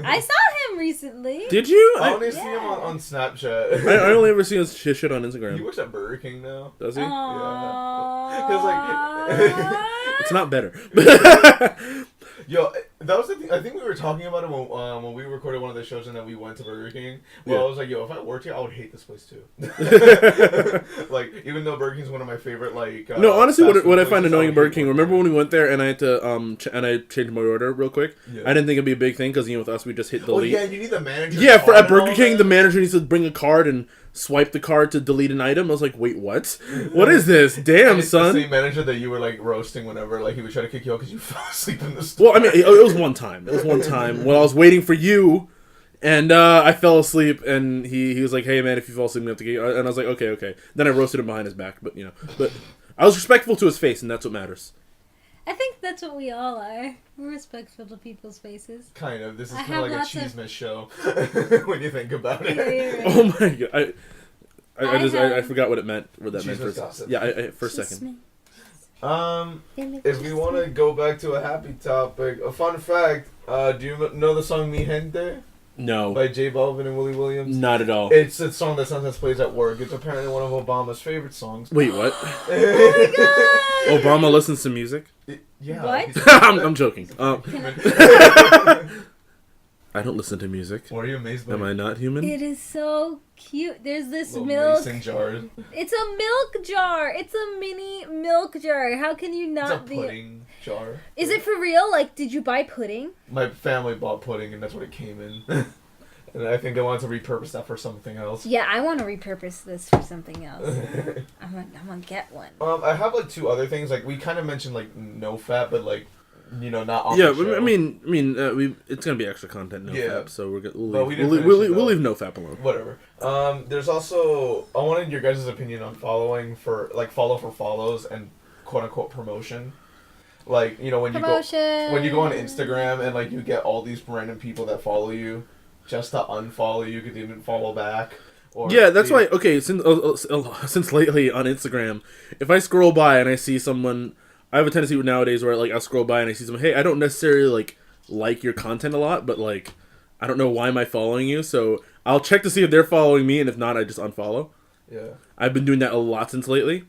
I saw him recently. Did you? I only see him on Snapchat. I only ever see his shit on Instagram. He works at Burger King now. Does he? Yeah. Cause like, it's not better. Yo, that was the thing. I think we were talking about it when we recorded one of the shows and then we went to Burger King. Well, I was like, yo, if I worked here, I would hate this place too. Like, even though Burger King's one of my favorite, like... no, honestly, what I find annoying at Burger King, remember when we went there and I had to, and I changed my order real quick? Yeah. I didn't think it'd be a big thing because, with us, we just hit delete. Oh, yeah, you need the manager. Yeah, at Burger King, the manager needs to bring a card and swipe the card to delete an item. I was like, wait, what? What is this? Damn, son. The same manager that you were, like, roasting whenever, like, he would try to kick you out because you fell asleep in the store. Well, I mean, it was one time. It was one time when I was waiting for you, and I fell asleep, and he was like, hey, man, if you fall asleep, we have to get you. And I was like, okay. Then I roasted him behind his back, but I was respectful to his face, and that's what matters. I think that's what we all are. We're respectful to people's faces. Kind of. This is kind of like a Cheesemas show when you think about it. Yeah, right. Oh my god. I forgot what it meant. What that meant for gossip. Yeah, for a second. If we want to go back to a happy topic, a fun fact, do you know the song Mi Gente? No. By J Balvin and Willie Williams? Not at all. It's a song that sometimes plays at work. It's apparently one of Obama's favorite songs. Wait, what? Oh my god! Obama listens to music? Yeah. What? I'm joking. I don't listen to music. What are you amazed by? Am I not human? It is so cute. There's this little milk. Mason jars. It's a milk jar. It's a mini milk jar. How can you not be? It's a pudding jar. Is it for real? Like, did you buy pudding? My family bought pudding, and that's what it came in. And I think I wanted to repurpose that for something else. Yeah, I want to repurpose this for something else. I'm gonna get one. I have like 2 other things. Like we kind of mentioned like no fap, but like not on the show. I mean, it's gonna be extra content, no fap. So we'll leave no fap alone. Whatever. There's also I wanted your guys' opinion on following for like follow for follows and quote unquote promotion. Like when you go on Instagram and like you get all these random people that follow you. Just to unfollow you because you didn't follow back. Or yeah, that's why. Okay, since lately on Instagram, if I scroll by and I see someone, I have a tendency nowadays where like I'll scroll by and I see someone. Hey, I don't necessarily like your content a lot, but like I don't know why am I following you. So I'll check to see if they're following me, and if not, I just unfollow. Yeah, I've been doing that a lot since lately.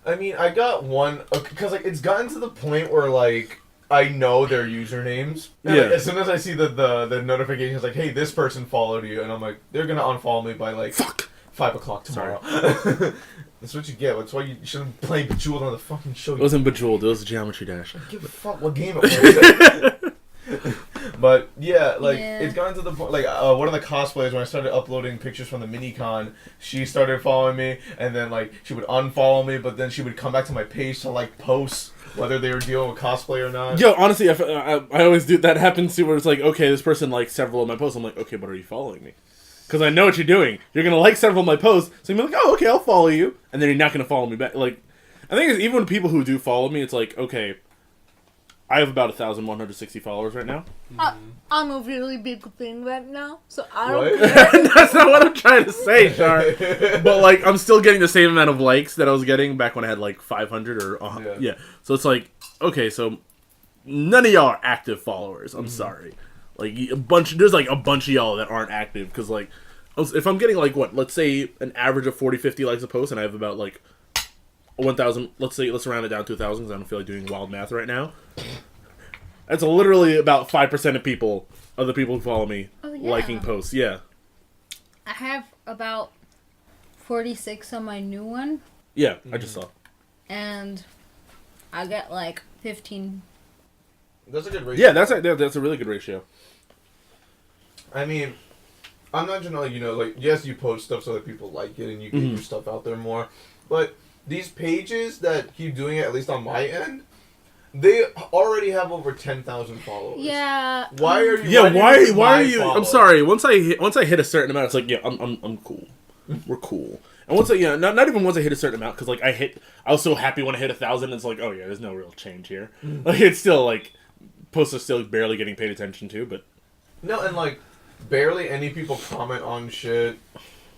I mean, I got one because like it's gotten to the point where like. I know their usernames. And, like, as soon as I see the notifications, like, hey, this person followed you, and I'm like, they're gonna unfollow me by like 5 o'clock tomorrow. That's what you get. That's why you shouldn't play Bejeweled on the fucking show. It wasn't Bejeweled. It was Geometry Dash. I don't give a fuck what game it was. But yeah, it's gotten to the point. Like one of the cosplayers, when I started uploading pictures from the minicon, she started following me, and then like she would unfollow me, but then she would come back to my page to like post. Whether they were dealing with cosplay or not. Yo, honestly, I always do. That happens too, where it's like, okay, this person likes several of my posts. I'm like, okay, but are you following me? Because I know what you're doing. You're gonna like several of my posts, so you're like, oh, okay, I'll follow you, and then you're not gonna follow me back. Like, I think it's, even when people who do follow me, it's like, okay, I have about 1,160 followers right now. I'm a really big thing right now, so I don't care. That's not what I'm trying to say, Char. But like, I'm still getting the same amount of likes that I was getting back when I had like 500 or yeah. So it's like, okay, so none of y'all are active followers. I'm sorry. Like there's like a bunch of y'all that aren't active because like, if I'm getting like let's say an average of 40, 50 likes a post, and I have about like 1,000. Let's round it down to 1,000 because I don't feel like doing wild math right now. That's literally about 5% of the people who follow me liking posts. Yeah. I have about 46 on my new one. Yeah, I just saw. And I get like 15. That's a good ratio. Yeah, that's a really good ratio. I mean, I'm not gonna like yes, you post stuff so that people like it and you get your stuff out there more, but these pages that keep doing it, at least on my end, they already have over 10,000 followers. Yeah. Why are you? Yeah, why are you? Follow? I'm sorry. Once I hit a certain amount, it's like, yeah, I'm cool. We're cool. And once not even once I hit a certain amount, because like I was so happy when I hit 1,000. It's like, oh yeah, there's no real change here. Like it's still like posts are still barely getting paid attention to, but no, and like barely any people comment on shit.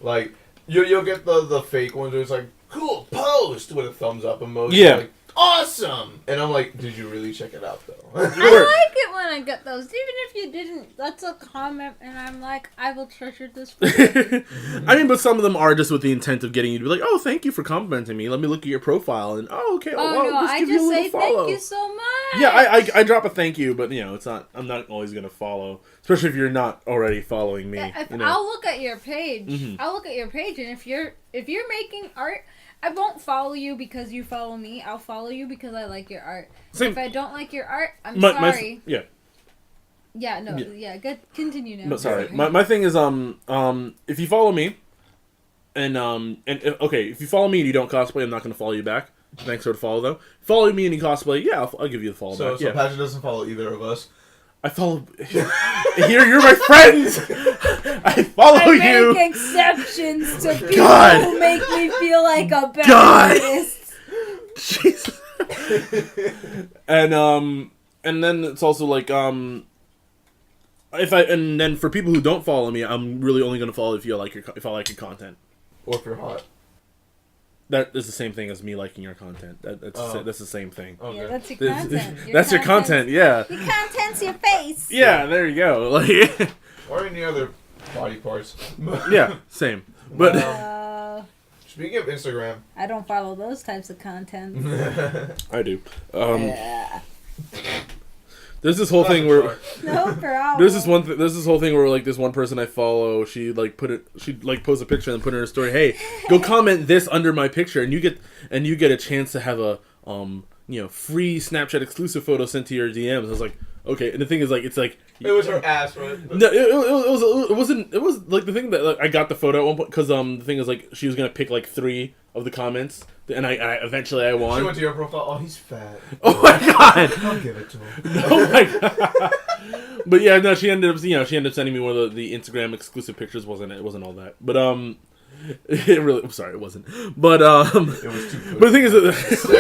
Like you'll get the fake ones where it's like cool post with a thumbs up emoji. Yeah. Like, awesome! And I'm like, did you really check it out though? I like it when I get those. Even if you didn't, that's a comment, and I'm like, I will treasure this for you. I mean, but some of them are just with the intent of getting you to be like, oh, thank you for complimenting me. Let me look at your profile, and okay, I just say thank you so much. Yeah, I drop a thank you, but it's not. I'm not always gonna follow, especially if you're not already following me. I'll look at your page. Mm-hmm. I'll look at your page, and if you're making art, I won't follow you because you follow me. I'll follow you because I like your art. Same. If I don't like your art, I'm sorry. Yeah. Yeah, no, yeah. Good. Continue now. No, sorry. My thing is if you follow me, if you follow me and you don't cosplay, I'm not gonna follow you back. Thanks for the follow though. Follow me and you cosplay, yeah, I'll give you the follow back. So Patrick doesn't follow either of us. I follow. Here, you're my friends. I follow you. I make exceptions to people who make me feel like a bad artist. Jesus. And then it's also like and then for people who don't follow me, I'm really only gonna follow if I like your content, or if you're hot. That is the same thing as me liking your content. That's the same thing. Okay. Yeah, that's your content. That's your content, yeah. Your content's your face. Yeah, there you go. Like, or any other body parts. Yeah, same. But speaking of Instagram, I don't follow those types of content. I do. There's this whole thing where no problem. There's this whole thing where like this one person I follow, she post a picture and put in her story, hey, go comment this under my picture, and you get a chance to have a free Snapchat exclusive photo sent to your DMs. I was like, okay, and the thing is like, it's like it was her ass, right? No, it wasn't. It was like the thing that like, I got the photo at one point because the thing is like she was gonna pick like 3 of the comments, and I eventually won. She went to your profile. Oh, he's fat. Oh my god! I'll give it to him. Oh my god! But yeah, no, she ended up sending me one of the Instagram exclusive pictures. It wasn't all that, but it really. I'm sorry, it wasn't. But it was too good. But the thing is, oh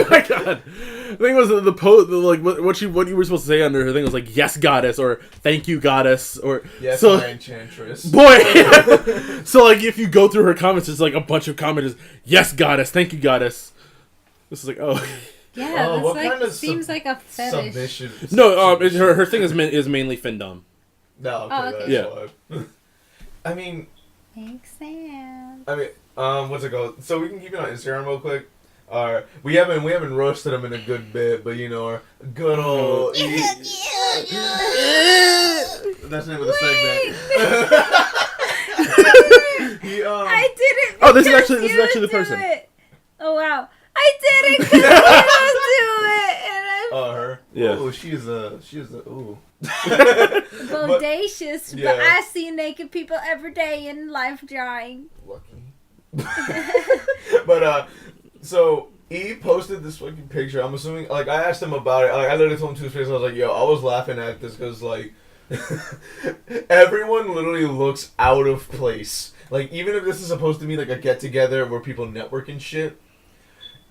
my god! The thing was the post, like what you were supposed to say under her thing was like, yes, goddess, or thank you, goddess, or yes, my enchantress. Boy, so like if you go through her comments, it's like a bunch of comments. Yes, goddess, thank you, goddess. This is like, oh. Yeah, that's like kind of seems like a fetish. Submission. No, her thing is mainly findom. No, okay, that's why. I mean, thanks, Sam. I mean, what's it called? So we can keep it on Instagram real quick. We haven't roasted him in a good bit, but our good old. That's the name of the segment. I didn't. Oh, this is actually the person. Oh wow. I didn't because you do it, and I'm her. Yeah. Oh, she is a ooh. bodacious, but I see naked people every day in live drawing. Lucky. But so he posted this fucking picture. I'm assuming, like, I asked him about it. Like, I literally told him to his face. I was like, yo, I was laughing at this because like everyone literally looks out of place. Like, even if this is supposed to be like a get together where people network and shit.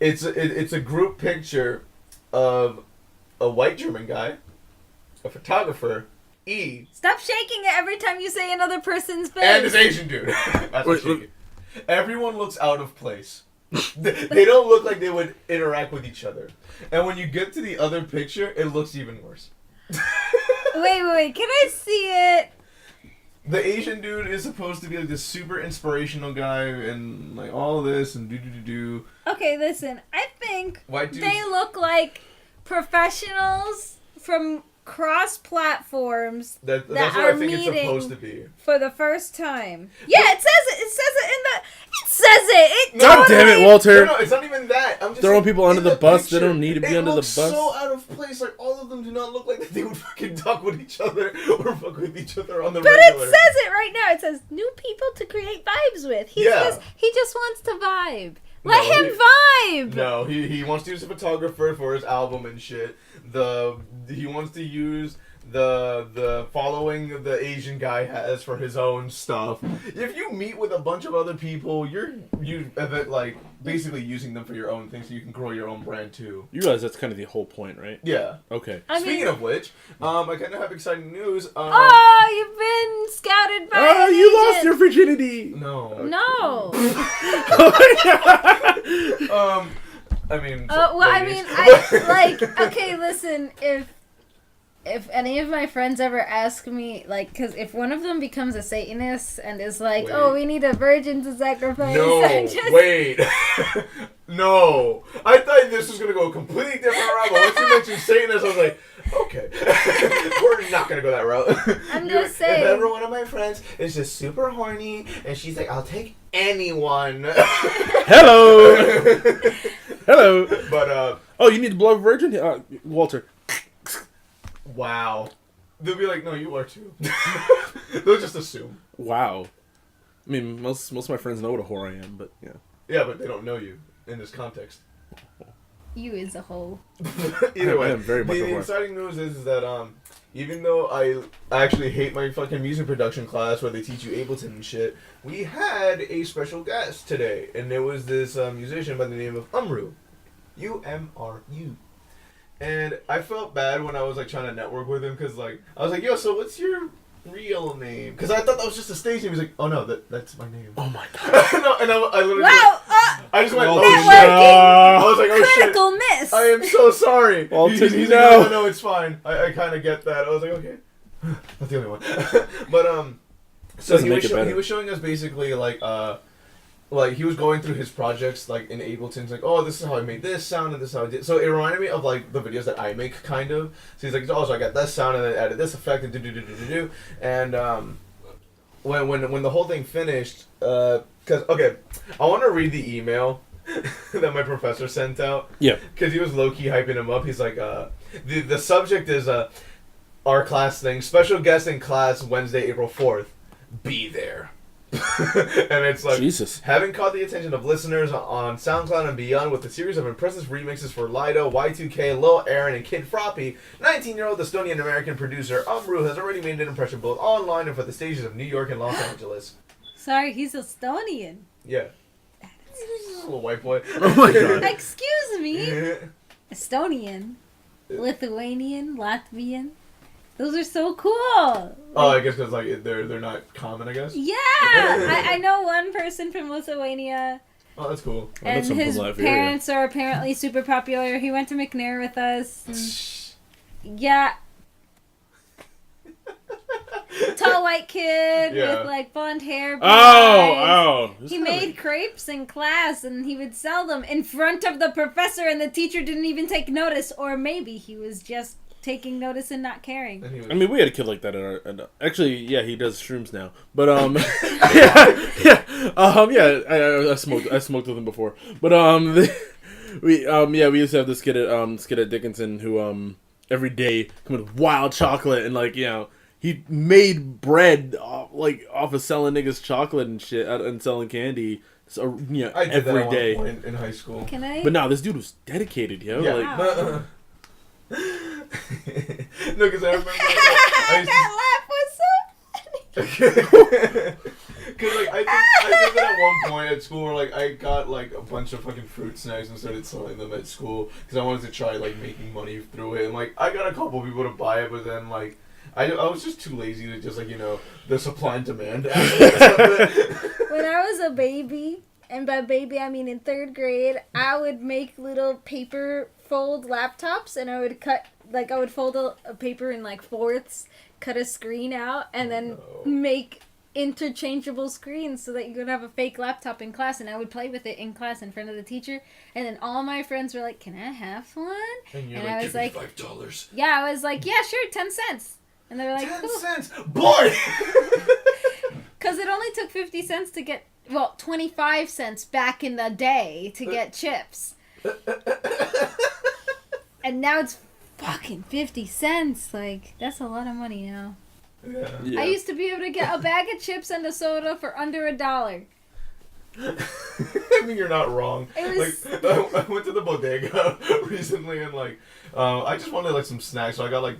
It's a group picture of a white German guy, a photographer, E. Stop shaking it every time you say another person's face. And this Asian dude. That's what shaking. Everyone looks out of place. They don't look like they would interact with each other. And when you get to the other picture, it looks even worse. Wait, can I see it? The Asian dude is supposed to be like this super inspirational guy and like all this and do. Okay, listen. I think white dudes, they look like professionals from cross platforms That's that what are I think it's meeting supposed to be. for the first time. Yeah, it says it. It says it in the. It says it. It God damn it, Walter! No, it's not even that. I'm just Throwing saying, people under in the bus. They picture, don't need to be under the looks bus. so out of place. Like all of them do not look like that they would fucking talk with each other or fuck with each other on the But regular. it says it right now. It says new people to create vibes with. He just wants to vibe. Let him vibe. No, he wants to use a photographer for his album and shit. He wants to use the following the Asian guy has for his own stuff. If you meet with a bunch of other people, you're like basically using them for your own thing, so you can grow your own brand too. You realize that's kind of the whole point, right? Yeah. Okay. Speaking of which, I kind of have exciting news. You've been scouted by. Oh, an you agent. lost your virginity. No. No. I mean. Okay, listen, if any of my friends ever ask me, like, because if one of them becomes a Satanist and is like, Wait. oh, we need a virgin to sacrifice. No, wait. No. I thought this was going to go a completely different route, but once you mentioned Satanist, I was like, okay. We're not going to go that route. I'm just saying. If ever one of my friends is just super horny, and she's like, I'll take anyone. Hello. Hello. But, oh, you need to blow a virgin? Walter. wow. They'll be like, no, you are too. They'll just assume. Wow. I mean, most of my friends know what a whore I am, but yeah. Yeah, but they don't know you in this context. You is a hoe. Either way, I am very much a the whore. exciting news is that even though I actually hate my fucking music production class where they teach you Ableton and shit, we had a special guest today, and there was this musician by the name of Umru. U-M-R-U. And I felt bad when I was like trying to network with him, because like I was like, yo, so what's your real name? Because I thought that was just a stage name. He was like, oh no, that's my name. Oh my god. No, and I literally I just went, oh networking. shit. I was like, oh shit. Critical miss. I am so sorry. Well, He's no. like, no, it's fine. I kind of get that. I was like, okay. Not the only one. But, so Doesn't make it better. he was showing us basically, like he was going through his projects, like, in Ableton. He's like, oh, this is how I made this sound, and this is how I did. So it reminded me of, like, the videos that I make, kind of. So he's like, oh, so I got this sound, and then added this effect, and do-do-do-do-do-do. And, when the whole thing finished, because, okay, I want to read the email that my professor sent out. Yeah. Because he was low-key hyping him up. He's like, the subject is, our class thing, special guest in class Wednesday, April 4th. Be there. And it's like, Jesus. Having caught the attention of listeners on SoundCloud and beyond with a series of impressive remixes for Lido, Y2K, Lil Aaron, and Kid Froppy, 19-year-old Estonian-American producer Umru has already made an impression both online and for the stages of New York and Los Angeles. Sorry, he's Estonian. Yeah. He's a little white boy. Oh my god. Excuse me. Estonian, Lithuanian, Latvian. Those are so cool. Oh, I guess because like they're not common, I guess. Yeah, I know one person from Lithuania. Oh, that's cool. And his parents are apparently super popular. He went to McNair with us. Yeah. Tall white kid with like blonde hair. Oh. He made crepes in class and he would sell them in front of the professor, and the teacher didn't even take notice, or maybe he was just taking notice and not caring. I mean, we had a kid like that in our. Actually, yeah, he does shrooms now. But I smoked with him before. But we used to have this kid at Dickinson who every day come with wild chocolate, and like, you know, he made bread off of selling niggas chocolate and shit and selling candy. So, you know, I did every that day at one point in high school. Can I? But no, this dude was dedicated, yo. Yeah. Like, Wow. No, because I remember that laugh was so funny. Because like I did that at one point at school where like I got like a bunch of fucking fruit snacks and started selling them at school because I wanted to try like making money through it, and like I got a couple people to buy it, but then like I was just too lazy to just like, you know, the supply and demand aspect of it. When I was a baby, and by baby I mean in 3rd grade, I would make little paper fold laptops, and I would fold a paper in like fourths, cut a screen out, and then make interchangeable screens so that you could have a fake laptop in class, and I would play with it in class in front of the teacher, and then all my friends were like, "Can I have one?" And I was like, $5. Yeah, I was like, "Yeah, sure, 10 cents." And they were like, 10 cool. cents, boy. Because it only took 50 cents to get, 25 cents back in the day to get chips. And now it's fucking 50 cents. Like, that's a lot of money now. Yeah. I used to be able to get a bag of chips and a soda for under $1. I mean, you're not wrong. It was... Like, I went to the bodega recently, and like, I just wanted like some snacks, so I got like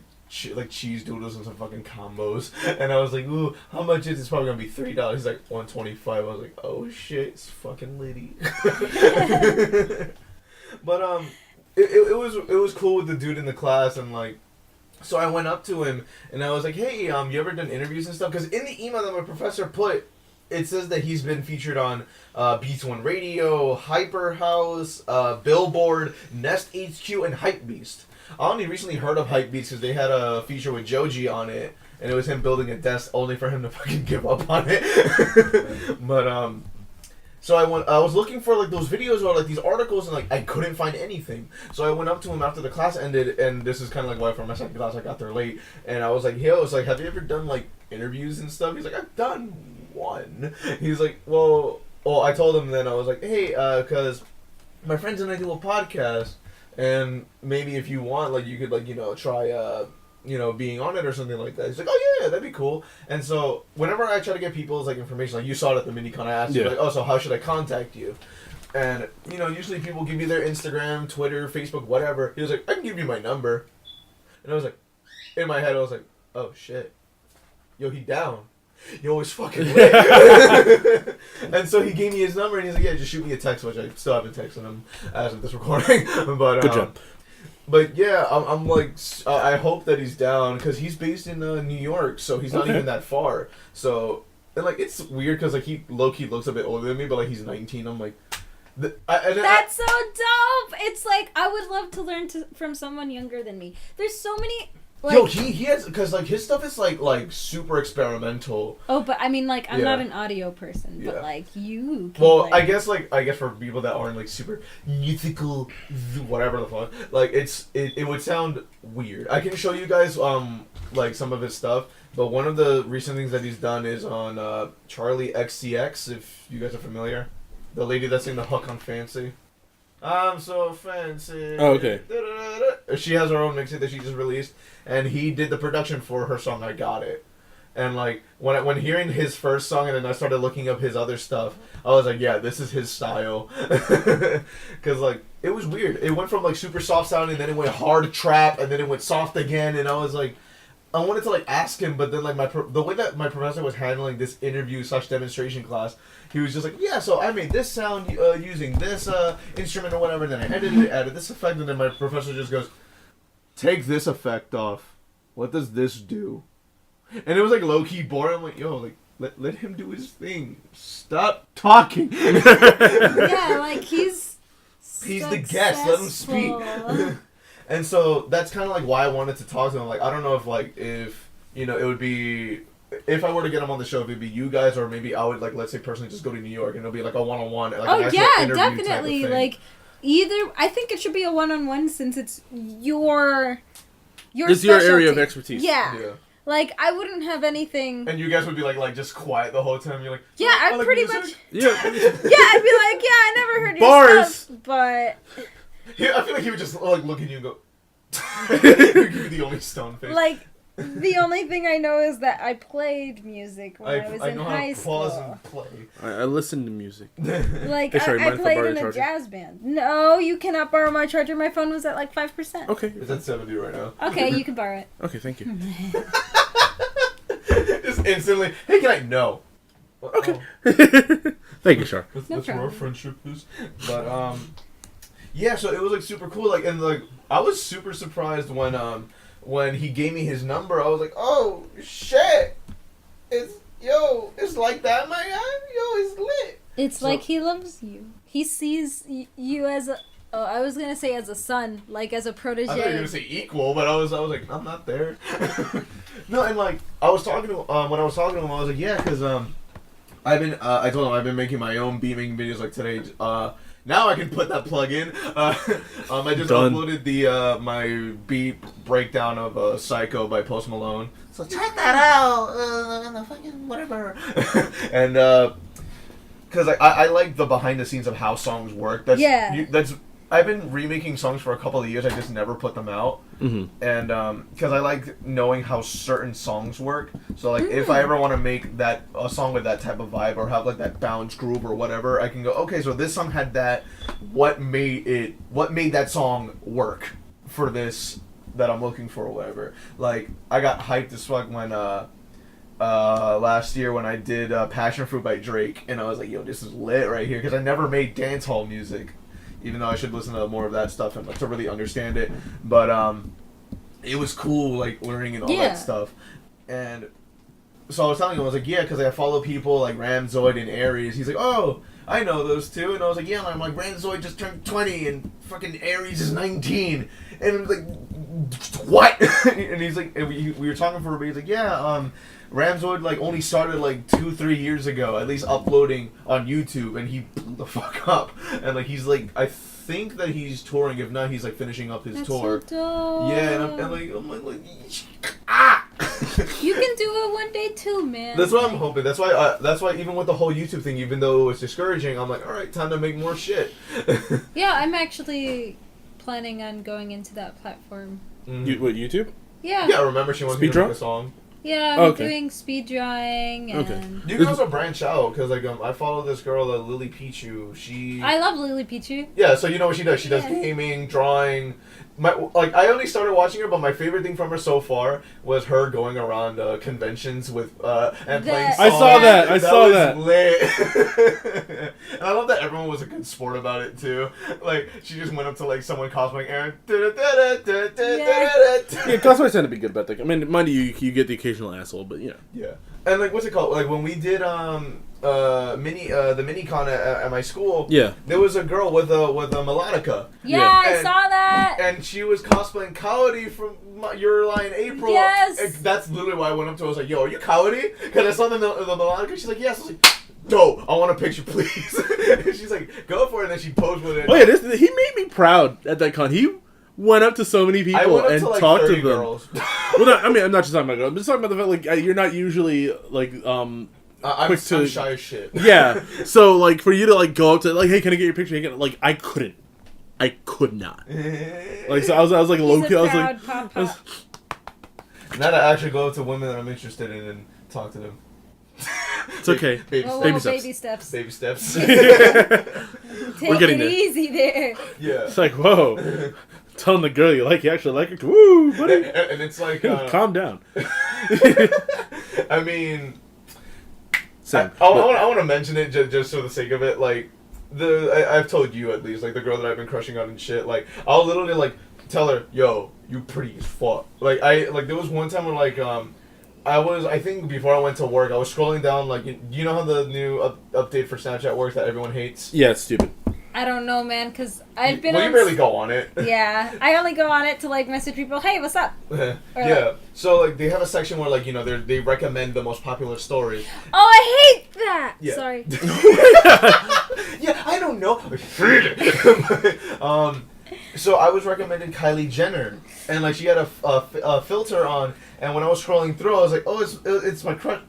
cheese doodles and some fucking combos, and I was like, ooh, how much is this? It's probably gonna be $3. He's like $1.25. I was like, oh shit, it's fucking litty. But it was cool with the dude in the class, and like, so I went up to him and I was like, hey, you ever done interviews and stuff? Because in the email that my professor put, it says that he's been featured on Beats One Radio, Hyper House, Billboard, Nest HQ, and Hypebeast. I only recently heard of Hypebeast because they had a feature with Joji on it, and it was him building a desk only for him to fucking give up on it. But so I was looking for like those videos or like these articles, and like I couldn't find anything. So I went up to him after the class ended, and this is kind of like why for my second class I got there late, and I was like, "Hey, I was like, have you ever done like interviews and stuff?" He's like, "I've done one." He's like, well, I told him then I was like, "Hey, because my friends and I do a podcast, and maybe if you want, like, you could like try being on it or something like that." He's like, "Oh yeah, that'd be cool." And so whenever I try to get people's like information, like you saw it at the mini-con, I asked you like, "Oh, so how should I contact you?" And usually people give me their Instagram, Twitter, Facebook, whatever. He was like, "I can give you my number," and I was like, in my head, I was like, "Oh shit, yo, he down." Yo, it's fucking lit. And so he gave me his number, and he's like, "Yeah, just shoot me a text," which I still haven't texted him as of this recording. But good job. But yeah, I'm like, I hope that he's down, because he's based in New York, so he's not even that far. So, and like, it's weird because like he low-key looks a bit older than me, but like he's 19. I'm like, that's so dope. It's like, I would love to learn from someone younger than me. There's so many. Like, yo, he has, because like his stuff is like super experimental. Oh, but I mean, like, I'm not an audio person, but like you can, well, like... I guess for people that aren't like super musical, whatever the fuck, like it would sound weird. I can show you guys like some of his stuff, but one of the recent things that he's done is on Charlie XCX, if you guys are familiar, the lady that sang the hook on Fancy. I'm so fancy. Oh, okay. She has her own mixtape that she just released, and he did the production for her song "I Got It." And like when hearing his first song, and then I started looking up his other stuff, I was like, yeah, this is his style. Because like it was weird. It went from like super soft sounding, then it went hard trap, and then it went soft again, and I was like, I wanted to like ask him, but then like the way that my professor was handling this interview / demonstration class, he was just like, yeah, so I made this sound using this instrument or whatever, and then I edited it, added this effect, and then my professor just goes, take this effect off. What does this do? And it was like low key boring. I'm like, yo, like let him do his thing. Stop talking. Yeah, like he's the guest. Let him speak. And so that's kind of like why I wanted to talk to him. Like, I don't know if it would be, if I were to get him on the show, if it'd be you guys, or maybe I would, like, let's say personally just go to New York, and it'll be like a one-on-one. Like oh yeah, definitely. Like, either, I think it should be a one-on-one, since it's your it's your area of expertise. Yeah. Like, I wouldn't have anything. And you guys would be like just quiet the whole time. You're like, yeah, I like pretty music? much. Yeah. Yeah, I'd be like, yeah, I never heard your Bars. stuff, but. I feel like he would just like look at you and go. Give you the only stone face. Like, the only thing I know is that I played music when I was in high school. And play. I listen to music. Like, Hey, sorry, I played in a jazz band. No, you cannot borrow my charger. My phone was at like 5%. Okay. It's at 70 right now. Okay, you can borrow it. Okay, thank you. Just instantly, hey, can I? No. Okay. Thank you, Shar. That's where our friendship is. But yeah, so it was like super cool. Like, and like I was super surprised when he gave me his number. I was like, oh shit, it's like that, my guy. Yo, it's lit. It's like he loves you. He sees you as Oh, I was gonna say as a son, like as a protege. I thought you were gonna say equal, but I was like, I'm not there. No, and like I was talking to when I was talking to him, I was like, yeah, because I told him I've been making my own beaming videos like today. Now I can put that plug in. I just uploaded the my beat breakdown of Psycho by Post Malone. So check that out. Fucking whatever. And because I like the behind the scenes of how songs work. That's I've been remaking songs for a couple of years. I just never put them out. Mm-hmm. And because I like knowing how certain songs work. So like if I ever want to make a song with that type of vibe or have like that bounce groove or whatever, I can go, okay, so this song had that. What made that song work for this that I'm looking for or whatever. Like I got hyped as fuck when last year when I did Passion Fruit by Drake, and I was like, yo, this is lit right here, because I never made dancehall music. Even though I should listen to more of that stuff and to really understand it, but it was cool, like learning and all that stuff. And so I was telling him, I was like, yeah, because I follow people like Ramzoid and Aries. He's like, oh, I know those two, and I was like, yeah. And I'm like, Ramzoid just turned 20, and fucking Aries is 19, and I'm like, what? And he's like, and we were talking for a bit. He's like, yeah, Ramzoid like only started like 2-3 years ago, at least uploading on YouTube, and he blew the fuck up. And like he's like, I think that he's touring. If not, he's like finishing up his tour. So dope. Yeah, and I'm like ah. You can do it one day too, man. That's what I'm hoping. That's why even with the whole YouTube thing, even though it was discouraging, I'm like, all right, time to make more shit. Yeah, I'm actually planning on going into that platform. Mm-hmm. What, YouTube? Yeah. Yeah, remember she wanted to make a song. Yeah, I'm doing speed drawing and... Okay. You can also branch out, because like I follow this girl, Lily Pichu. I love Lily Pichu. Yeah, so you know what she does. She does gaming, drawing. I only started watching her, but my favorite thing from her so far was her going around conventions with and playing songs. I saw that. I saw that. Lit. And I love that everyone was a good sport about it too. Like she just went up to like someone cosplaying Aaron. Yeah, cosplays tend to be good about that. I mean, mind you, you get the occasional asshole, but yeah. Yeah, and like what's it called? Like when we did the mini con at my school. Yeah, there was a girl with a melodica. Yeah, I saw that. And she was cosplaying Coyote from Your Lie in April. Yes, and that's literally why I went up to her. I was like, "Yo, are you Coyote?" Because I saw the melodica. She's like, "Yes." I was like, dope. I want a picture, please. And she's like, "Go for it." And then she posed with it. Oh yeah, he made me proud at that con. He went up to so many people and to, like, talked to them. Girls. Well, no, I mean, I'm not just talking about girls. I'm just talking about the fact like you're not usually like I'm shy as shit. Yeah. So like for you to like go up to like, hey, can I get your picture? Like I could not. Like so I was like low key. I was like, now to actually go up to women that I'm interested in and talk to them. It's okay. Baby steps. Baby steps. Take We're getting it there. easy there. Yeah. It's like, whoa. Telling the girl you actually like her. Woo, buddy. And it's like... calm down. I mean... Sam, I want to mention it just for the sake of it. Like, I've told you at least, like, the girl that I've been crushing on and shit. Like, I'll literally, like, tell her, yo, you pretty as fuck. Like, there was one time where, like, I think before I went to work, I was scrolling down, like, you know how the new update for Snapchat works that everyone hates? Yeah, it's stupid. I don't know, man, because I've been you barely go on it. Yeah, I only go on it to, like, message people, hey, what's up? Yeah. Like, So, like, they have a section where, like, you know, they recommend the most popular story. Oh, I hate that! Yeah. Sorry. Yeah, I don't know. So I was recommended Kylie Jenner, and like she had a filter on, and when I was scrolling through, I was like, oh, it's my crush.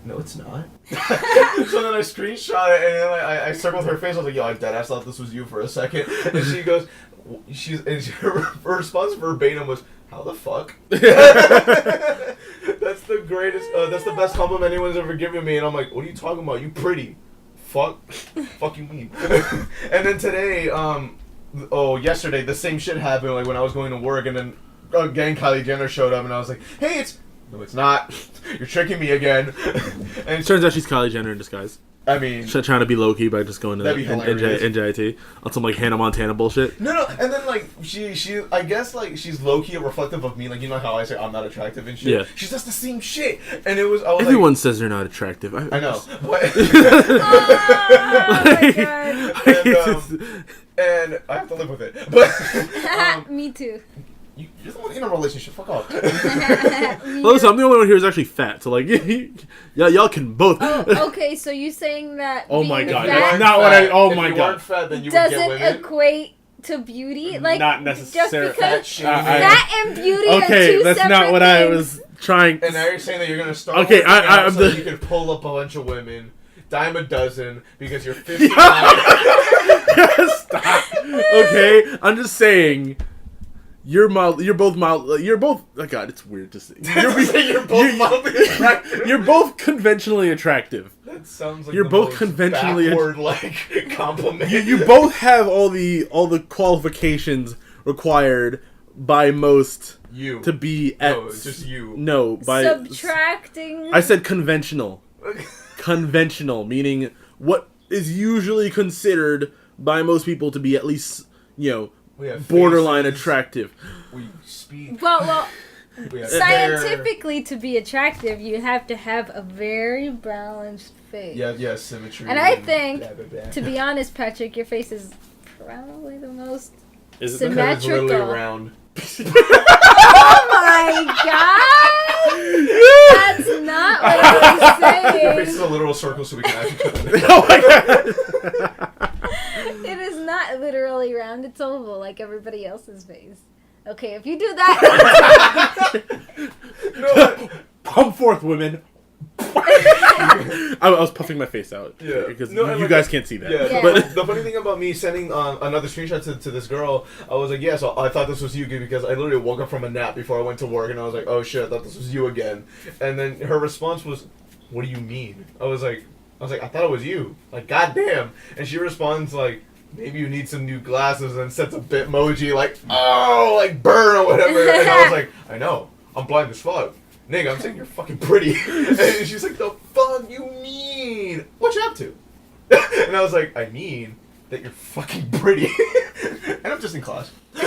No, it's not. So then I screenshot it, and then I circled her face. I was like, yo, I deadass thought this was you for a second. And she goes, her response verbatim was, how the fuck? That's the greatest, that's the best compliment anyone's ever given me. And I'm like, what are you talking about? You pretty. Fuck you mean. And then today, yesterday, the same shit happened, like when I was going to work, and then again Kylie Jenner showed up, and I was like, hey, no, it's not. You're tricking me again. And it turns out she's Kylie Jenner in disguise. I mean, trying to be low key by just going to That'd be hilarious. NJIT on some like Hannah Montana bullshit. no, and then like she, I guess like she's low key reflective of me. Like you know how I say I'm not attractive and shit. Yeah. She does the same shit, and it was I was Everyone like, says they're not attractive. I know. Oh my god. And I have to live with it. But Me too. you're the one in a relationship. Fuck off. Well, listen, I'm the only one here who's actually fat, so like, yeah, y'all can both. Oh, okay, so you saying that Oh my being god, fat that's not what I. Oh if my you god. weren't fat, then you would get doesn't women. equate to beauty? Like, Not just necessarily. because Fat fat and beauty are Okay, two that's separate not what I things. was trying. And now you're saying that you're gonna start. Okay, working out I'm so the- you could pull up a bunch of women, dime a dozen because you're 59. Stop. Okay, I'm just saying. You're mild. You're both mild. You're both. Oh god, it's weird to say. You're both mildly attractive. You're both conventionally attractive. That sounds like You're the both most conventionally backward like compliment. You both have all the qualifications required by most You. to be at. No, it's just you. No, by Subtracting. I said conventional. Conventional, meaning what is usually considered by most people to be at least, We have borderline faces, attractive. We speak. Well, We have scientifically, to be attractive, you have to have a very balanced face. hair. Yeah, symmetry. And I think, blah, blah, blah. to be honest, Patrick, your face is probably the most Is it Because it's literally symmetrical. round. Oh my god! That's not what I Your face was is saying. a literal circle, so we can actually put them in. Oh my god! It is not literally round, it's oval like everybody else's face. Okay, if you do that. No, Come forth, women. I was puffing my face out. Yeah. Because No, you like guys the- can't see that. Yeah, But the funny thing about me sending another screenshot to this girl, I was like, yeah, so I thought this was you because I literally woke up from a nap before I went to work and I was like, oh shit, I thought this was you again. And then her response was, what do you mean? I was like, I thought it was you. Like, goddamn. And she responds like, maybe you need some new glasses, and sends a bitmoji like, oh, like burn or whatever. And I was like, I know, I'm blind as fuck. Nigga, I'm saying you're fucking pretty. And she's like, the fuck you mean? What you up to? And I was like, I mean that you're fucking pretty. And I'm just in class. You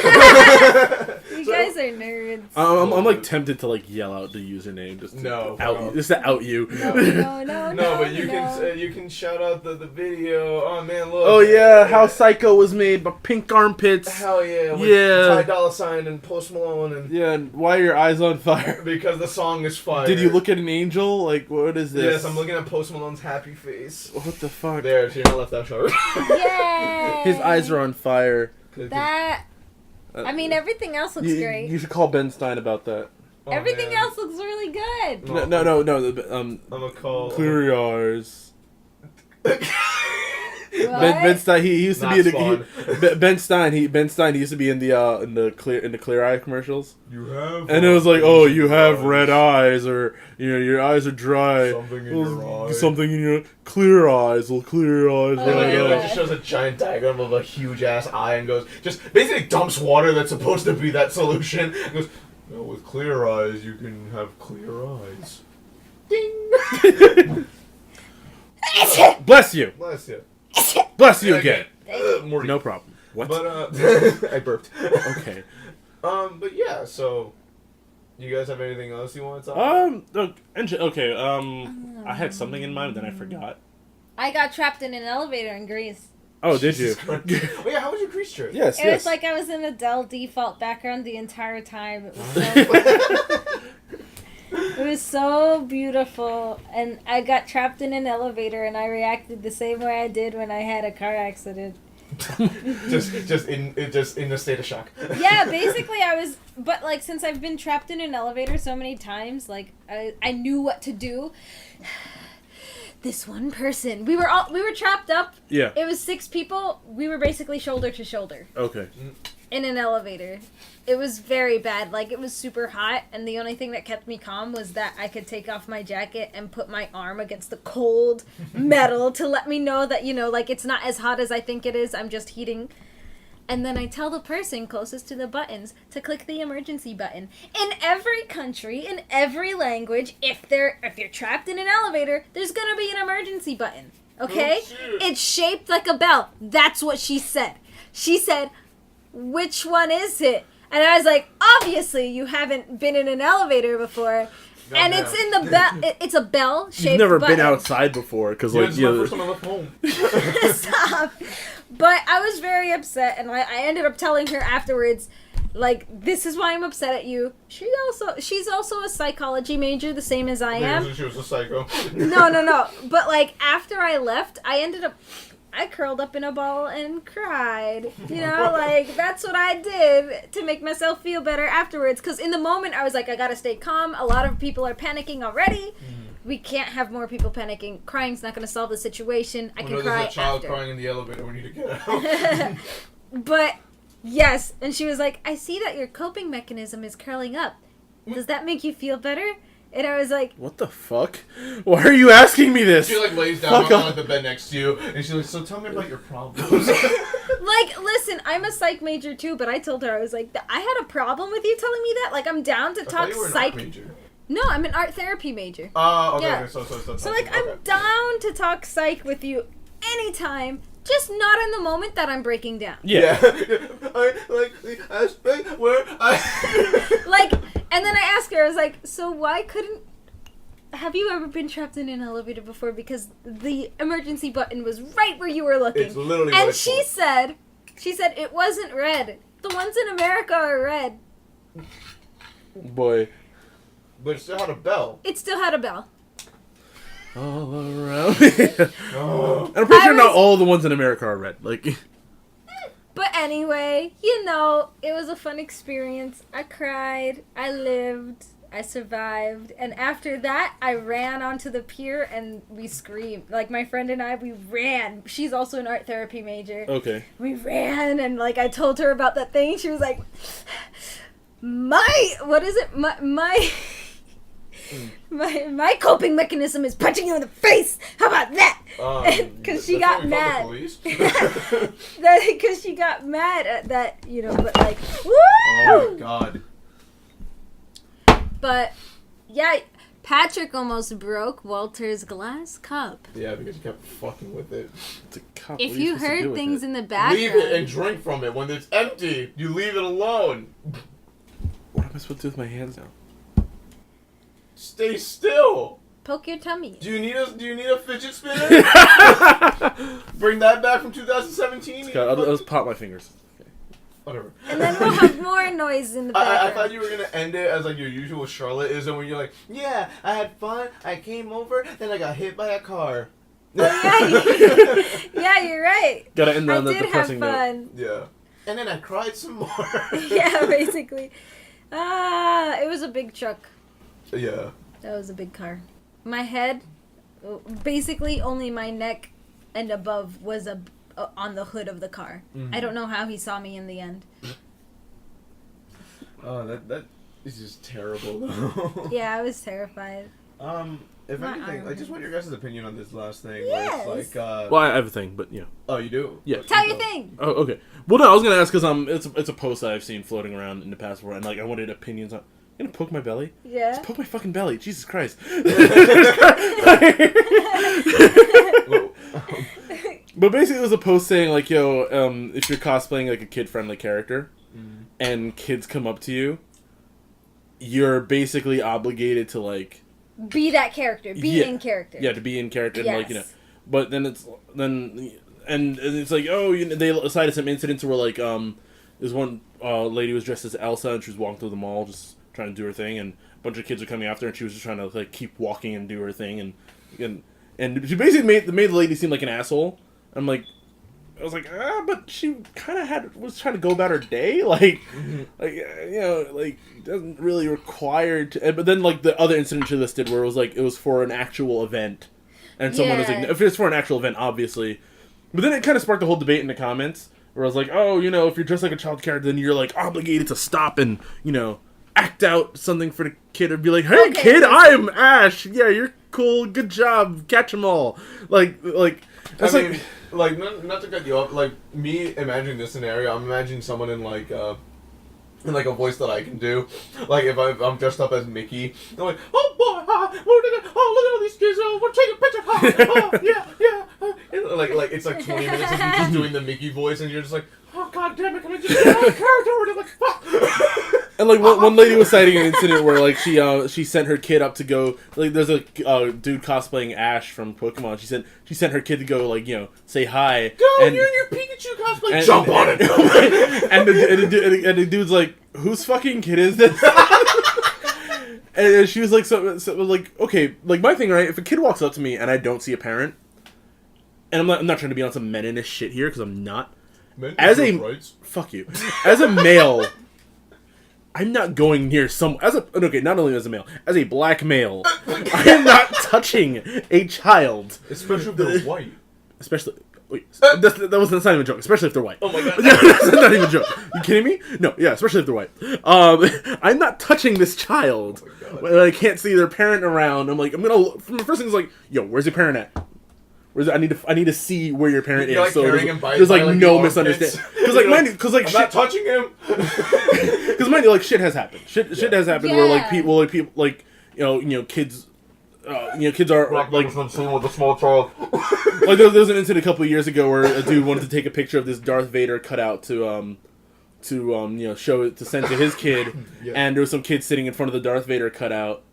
guys are nerds. I'm like tempted to like yell out the username just to No. out you. No, but you can shout out the video. Oh man, look. Oh yeah, how Psycho was made by Pink Armpits. Hell yeah. With Yeah. Ty Dolla $ign and Post Malone and Yeah, and why are your eyes on fire? because the song is fire. Did you look at an angel? Like, what is this? Yes, I'm looking at Post Malone's happy face. What the fuck? There, so you're not left out short. Yay! His eyes are on fire. That. I mean, everything else looks great. You should call Ben Stein about that. Oh, Everything man. else looks really good. No. No. I'm gonna call. Clear your eyes. What? Ben Stein. He used to Not be in Spawn. Ben Stein. He used to be in the Clear Eye commercials. You have. And it was like, oh, you have red eyes, or your eyes are dry. Something in your eye. Something in your clear eyes. Will clear your eyes. Oh, And right like, it up. like, just shows a giant diagram of a huge ass eye and goes, just basically dumps water that's supposed to be that solution. And goes, well, with clear eyes, you can have clear eyes. Ding! Bless you. Bless you. Bless you again. Morty. No problem. What? But, I burped. Okay. But yeah, so, you guys have anything else you want to talk about? Okay. I had something in mind, then I forgot. I got trapped in an elevator in Greece. Oh, did you? Jesus Christ. Oh yeah, how was your Grease trip? Yes. It was like I was in Adele default background the entire time. It was so it was so beautiful, and I got trapped in an elevator, and I reacted the same way I did when I had a car accident. just in a state of shock. Yeah, basically I was, but like since I've been trapped in an elevator so many times, like I knew what to do. This one person, we were trapped up. Yeah. It was 6 people. We were basically shoulder to shoulder. Okay. In an elevator. It was very bad. Like, it was super hot, and the only thing that kept me calm was that I could take off my jacket and put my arm against the cold metal to let me know that, like, it's not as hot as I think it is. I'm just heating. And then I tell the person closest to the buttons to click the emergency button. In every country, in every language, if you're trapped in an elevator, there's gonna be an emergency button. Okay? It's shaped like a bell. That's what she said. She said, which one is it? And I was like, obviously you haven't been in an elevator before. And it's in the bell. It's a bell shaped. You've never button. been outside before, because like it's my first time I left home. Stop. But I was very upset, and I ended up telling her afterwards, like, this is why I'm upset at you. She's also a psychology major, the same as I am. She was a psycho. No. But like after I left, I curled up in a ball and cried. You know, like, that's what I did to make myself feel better afterwards. Because in the moment, I was like, I gotta stay calm. A lot of people are panicking already. We can't have more people panicking. Crying's not gonna solve the situation. I can cry there's a child after. crying in the elevator. We need to get out. But, yes. And she was like, I see that your coping mechanism is curling up. Does that make you feel better? And I was like, what the fuck? Why are you asking me this? She like lays down on the bed next to you, and she's like, "So tell me about your problems." like, listen, I'm a psych major too, but I told her, I was like, I had a problem with you telling me that. Like, I'm down to talk psych. No, I'm an art therapy major. Oh, okay. Yeah. Okay, So like, I'm down to talk psych with you anytime. Just not in the moment that I'm breaking down. Yeah. I like the aspect where I like, and then I asked her, I was like, so why couldn't... Have you ever been trapped in an elevator before? Because the emergency button was right where you were looking. It's literally and she said it wasn't red. The ones in America are red. Boy. But it still had a bell. It still had a bell. All around me. And I'm pretty sure not all the ones in America are red. Like... But anyway, you know, it was a fun experience. I cried. I lived. I survived. And after that, I ran onto the pier and we screamed. Like, my friend and I, we ran. She's also an art therapy major. Okay. We ran and, like, I told her about that thing. She was like, what is it? My coping mechanism is punching you in the face. How about that? Because she got mad. Because she got mad at that, you know. But like, woo! Oh my god. But yeah, Patrick almost broke Walter's glass cup. Yeah, because he kept fucking with it. It's a cup. If you heard things in the background, leave it and drink from it. When it's empty, you leave it alone. What am I supposed to do with my hands now? Stay still. Poke your tummy. Do you need a fidget spinner? Bring that back from 2017. I'll just pop my fingers. Okay. Whatever. And then we'll have more noise in the background. I thought you were gonna end it as like your usual Charlotte-ism, when you're like, yeah, I had fun, I came over, then I got hit by a car. Oh, yeah, you're right. Gotta end on I the did have depressing fun. note. Yeah. And then I cried some more. Yeah, basically. It was a big truck. Yeah. That was a big car. My head, basically only my neck and above was on the hood of the car. Mm-hmm. I don't know how he saw me in the end. Oh, that is just terrible, though. Yeah, I was terrified. If My anything, arm. I just want your guys' opinion on this last thing. Yes. Where it's like, Well, I have a thing, but yeah. Oh, you do? Yeah. Tell your thing. Oh, okay. Well, no, I was gonna ask because it's a post that I've seen floating around in the past before, and like I wanted opinions on. You gonna poke my belly? Yeah. Just poke my fucking belly. Jesus Christ. But basically, it was a post saying like, "Yo, if you're cosplaying like a kid-friendly character, and kids come up to you, you're basically obligated to like be that character. Be in character. Yeah, to be in character, Yes. and like But then and it's like, oh, they cited some incidents where like this one lady was dressed as Elsa and she was walking through the mall just trying to do her thing, and a bunch of kids were coming after her, and she was just trying to like keep walking and do her thing, and she basically made the lady seem like an asshole. I'm like, I was like, but she kind of was trying to go about her day, like doesn't really require to. But then like the other incident she listed where it was for an actual event, and someone was like, if it's for an actual event, obviously. But then it kind of sparked a whole debate in the comments where I was like, oh, if you're dressed like a child character, then you're like obligated to stop and act out something for the kid, or be like, hey kid, I'm Ash. Yeah, you're cool. Good job. Catch 'em all. Like that's not to cut you off. Like me imagining this scenario, I'm imagining someone in like a voice that I can do. Like if I'm dressed up as Mickey, I'm like, oh boy, look at all these kids. We're taking pictures. Yeah. like it's like 20 minutes of you just doing the Mickey voice, and you're just like, oh god damn it, can I just get out of character? We're like, fuck. And like one lady was citing an incident where like she sent her kid up to go, like there's a dude cosplaying Ash from Pokemon. She sent her kid to go, like, say hi. Go, and, you're in your Pikachu cosplay. Jump on it. and the dude's like, whose fucking kid is this? And she was like, so like, okay, like my thing, right? If a kid walks up to me and I don't see a parent, and I'm not trying to be on some meninist shit here because I'm not. Fuck you. As a male, I'm not going near not only as a male, as a black male, I am not touching a child. Especially if they're white. That's not even a joke. Especially if they're white. Oh my god. That's not even a joke. You kidding me? No, yeah, especially if they're white. I'm not touching this child. When I can't see their parent around. I'm like, the first thing is like, yo, where's your parent at? I need to see where your parent is. Like, so there's like no misunderstanding. Because like I'm not touching him. Because mind you, like shit has happened. Shit has happened where like people like kids. Kids are like with a small child. Like there was an incident a couple of years ago where a dude wanted to take a picture of this Darth Vader cutout to show it to send to his kid, and there was some kid sitting in front of the Darth Vader cutout,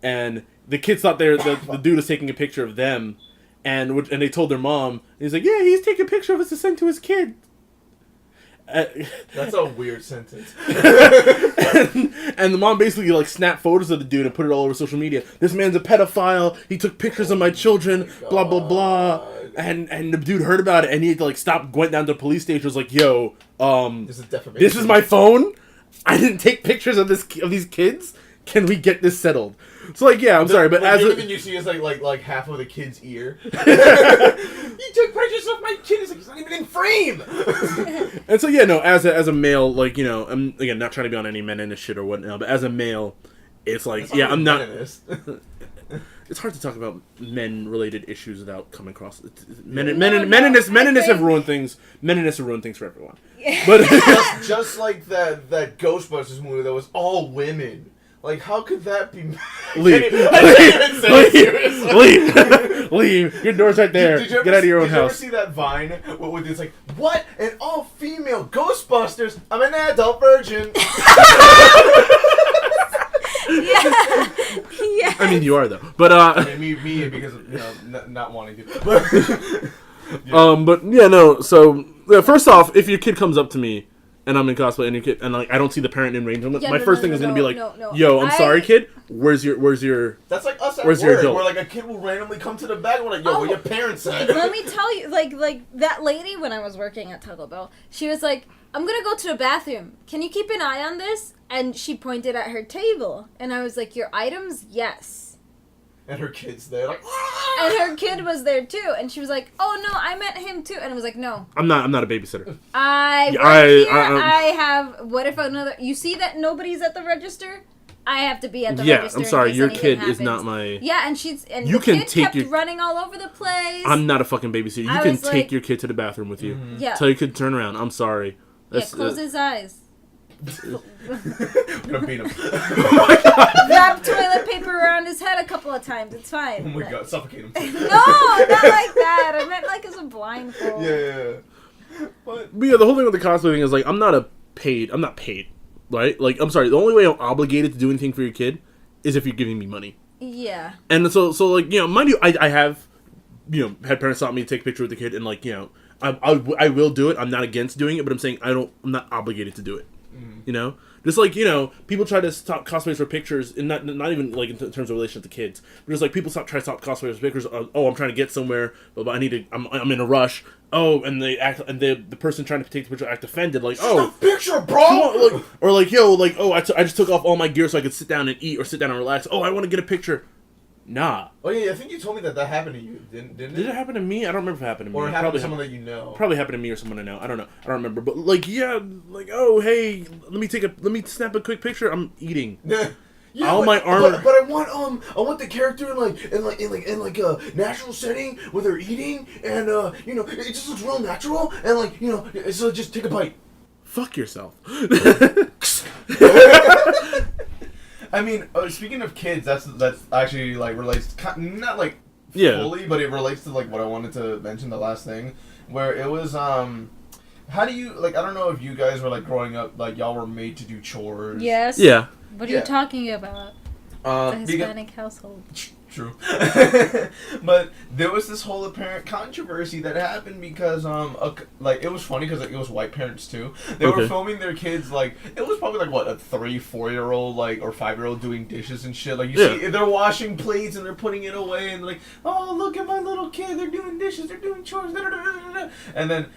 and the kids thought the dude was taking a picture of them. And they told their mom, and he's like, yeah, he's taking a picture of us to send to his kid. That's a weird sentence. and the mom basically like snapped photos of the dude and put it all over social media. This man's a pedophile. He took pictures of my children. Blah blah blah. And the dude heard about it, and he had to like stop. Went down to the police station. Was like, yo, this is my phone. I didn't take pictures of these kids. Can we get this settled? So like, yeah, I'm sorry, but the only thing you see is like half of the kid's ear. You took pictures of my kid. It's like he's not even in frame. And so yeah, no, as a male, like I'm again not trying to be on any meninist shit or whatnot, but as a male, it's like I'm not. It's hard to talk about men-related issues without coming across. Meninists have ruined things. Meninists have ruined things for everyone. Yeah. But just like that Ghostbusters movie that was all women. Like, how could that be? Leave. Leave. Your door's right there. Get out of your own house. Did you ever see that Vine with this like, what? An all-female Ghostbusters? I'm an adult virgin. Yeah. I mean, you are though. But I mean, me because of not wanting to. But yeah, no. So first off, if your kid comes up to me and I'm in cosplay and your kid and like I don't see the parent in range, my first thing is gonna be like, yo, I'm sorry, kid. Where's your? That's like us at work, where like a kid will randomly come to the back and we're like, yo, where your parents at? Let me tell you, like that lady when I was working at Taco Bell, she was like, I'm gonna go to the bathroom. Can you keep an eye on this? And she pointed at her table, and I was like, your items? Yes. And her kid's there, like, and her kid was there too, and she was like, oh no, I met him too, and I was like, no. I'm not a babysitter. I have, what if you see that nobody's at the register? I have to be at the register. Yeah, I'm sorry, your kid happens. is not my... Yeah, and you the can kid take kept running all over the place. I'm not a fucking babysitter. You can take your kid to the bathroom with you. Mm-hmm. Yeah. Tell your kid to turn around. I'm sorry. Close his eyes. I'm gonna beat him. Wrap toilet paper around his head a couple of times. It's fine. Oh my god, suffocate him. No, not like that. I meant like as a blindfold. Yeah. But yeah, the whole thing with the cosplay thing is like I'm not paid, right? Like I'm sorry, the only way I'm obligated to do anything for your kid is if you're giving me money. Yeah. And so like mind you, I have had parents stop me to take a picture with the kid, and like I will do it. I'm not against doing it, but I'm saying I'm not obligated to do it. Just like people try to stop cosplayers for pictures, and not even like in terms of relation to kids. But just like people try to stop cosplayers for pictures. I'm trying to get somewhere, but I'm in a rush. Oh, and the person trying to take the picture act offended, like, oh, picture, bro. Or like, yo, like, oh, I just took off all my gear so I could sit down and eat or sit down and relax. Oh, I want to get a picture. Nah. Oh yeah, I think you told me that happened to you, didn't it? Did it happen to me? I don't remember if it happened to me. Or it happened to someone that you know. Probably happened to me or someone I know. I don't know. I don't remember. But like, yeah, like, oh hey, let me snap a quick picture. I'm eating. Yeah, all my armor. But I want the character in like a natural setting where they're eating, and it just looks real natural, and so just take a bite. Fuck yourself. I mean, speaking of kids, that's actually like relates, not like fully, but it relates to like what I wanted to mention, the last thing, where it was how do you, like, I don't know if you guys were like growing up, like y'all were made to do chores. Yes. Yeah. What are you talking about? The Hispanic household. True. But there was this whole apparent controversy that happened because like, it was funny because like, it was white parents too. They were filming their kids, like, it was probably like what, a 3-4-year-old like or 5-year-old doing dishes and shit. Like, you see they're washing plates and they're putting it away and like, oh, look at my little kid, they're doing dishes, they're doing chores, and then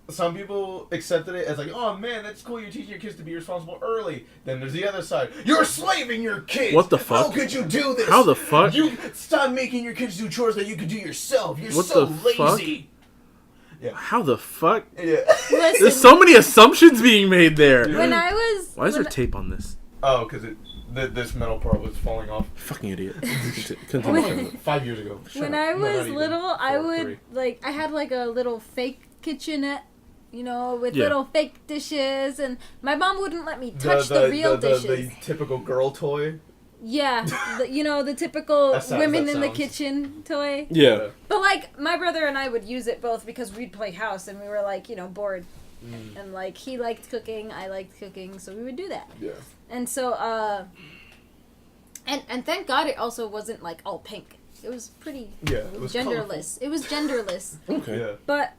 some people accepted it as like, oh man, that's cool, you're teaching your kids to be responsible early. Then there's the other side. You're enslaving your kids. What the fuck? How could you do this? How the fuck? You stop making your kids do chores that you could do yourself. You're what so the lazy. Fuck? Yeah. How the fuck? Yeah. Listen, There's so many assumptions being made there. when I was... Why is there tape on this? Oh, because this metal part was falling off. Fucking idiot. 5 years ago. When I was little, I would, like, I had like a little fake kitchenette, you know, with little fake dishes, and my mom wouldn't let me touch the real dishes. The typical girl toy. Yeah, you know, the typical women in the kitchen toy. Yeah. But, like, my brother and I would use it both because we'd play house and we were, like, you know, bored. And, like, he liked cooking, I liked cooking, so we would do that. Yeah. And so, and thank God it also wasn't, like, all pink. It was pretty it was genderless. colorful. It was genderless. Okay. Yeah. But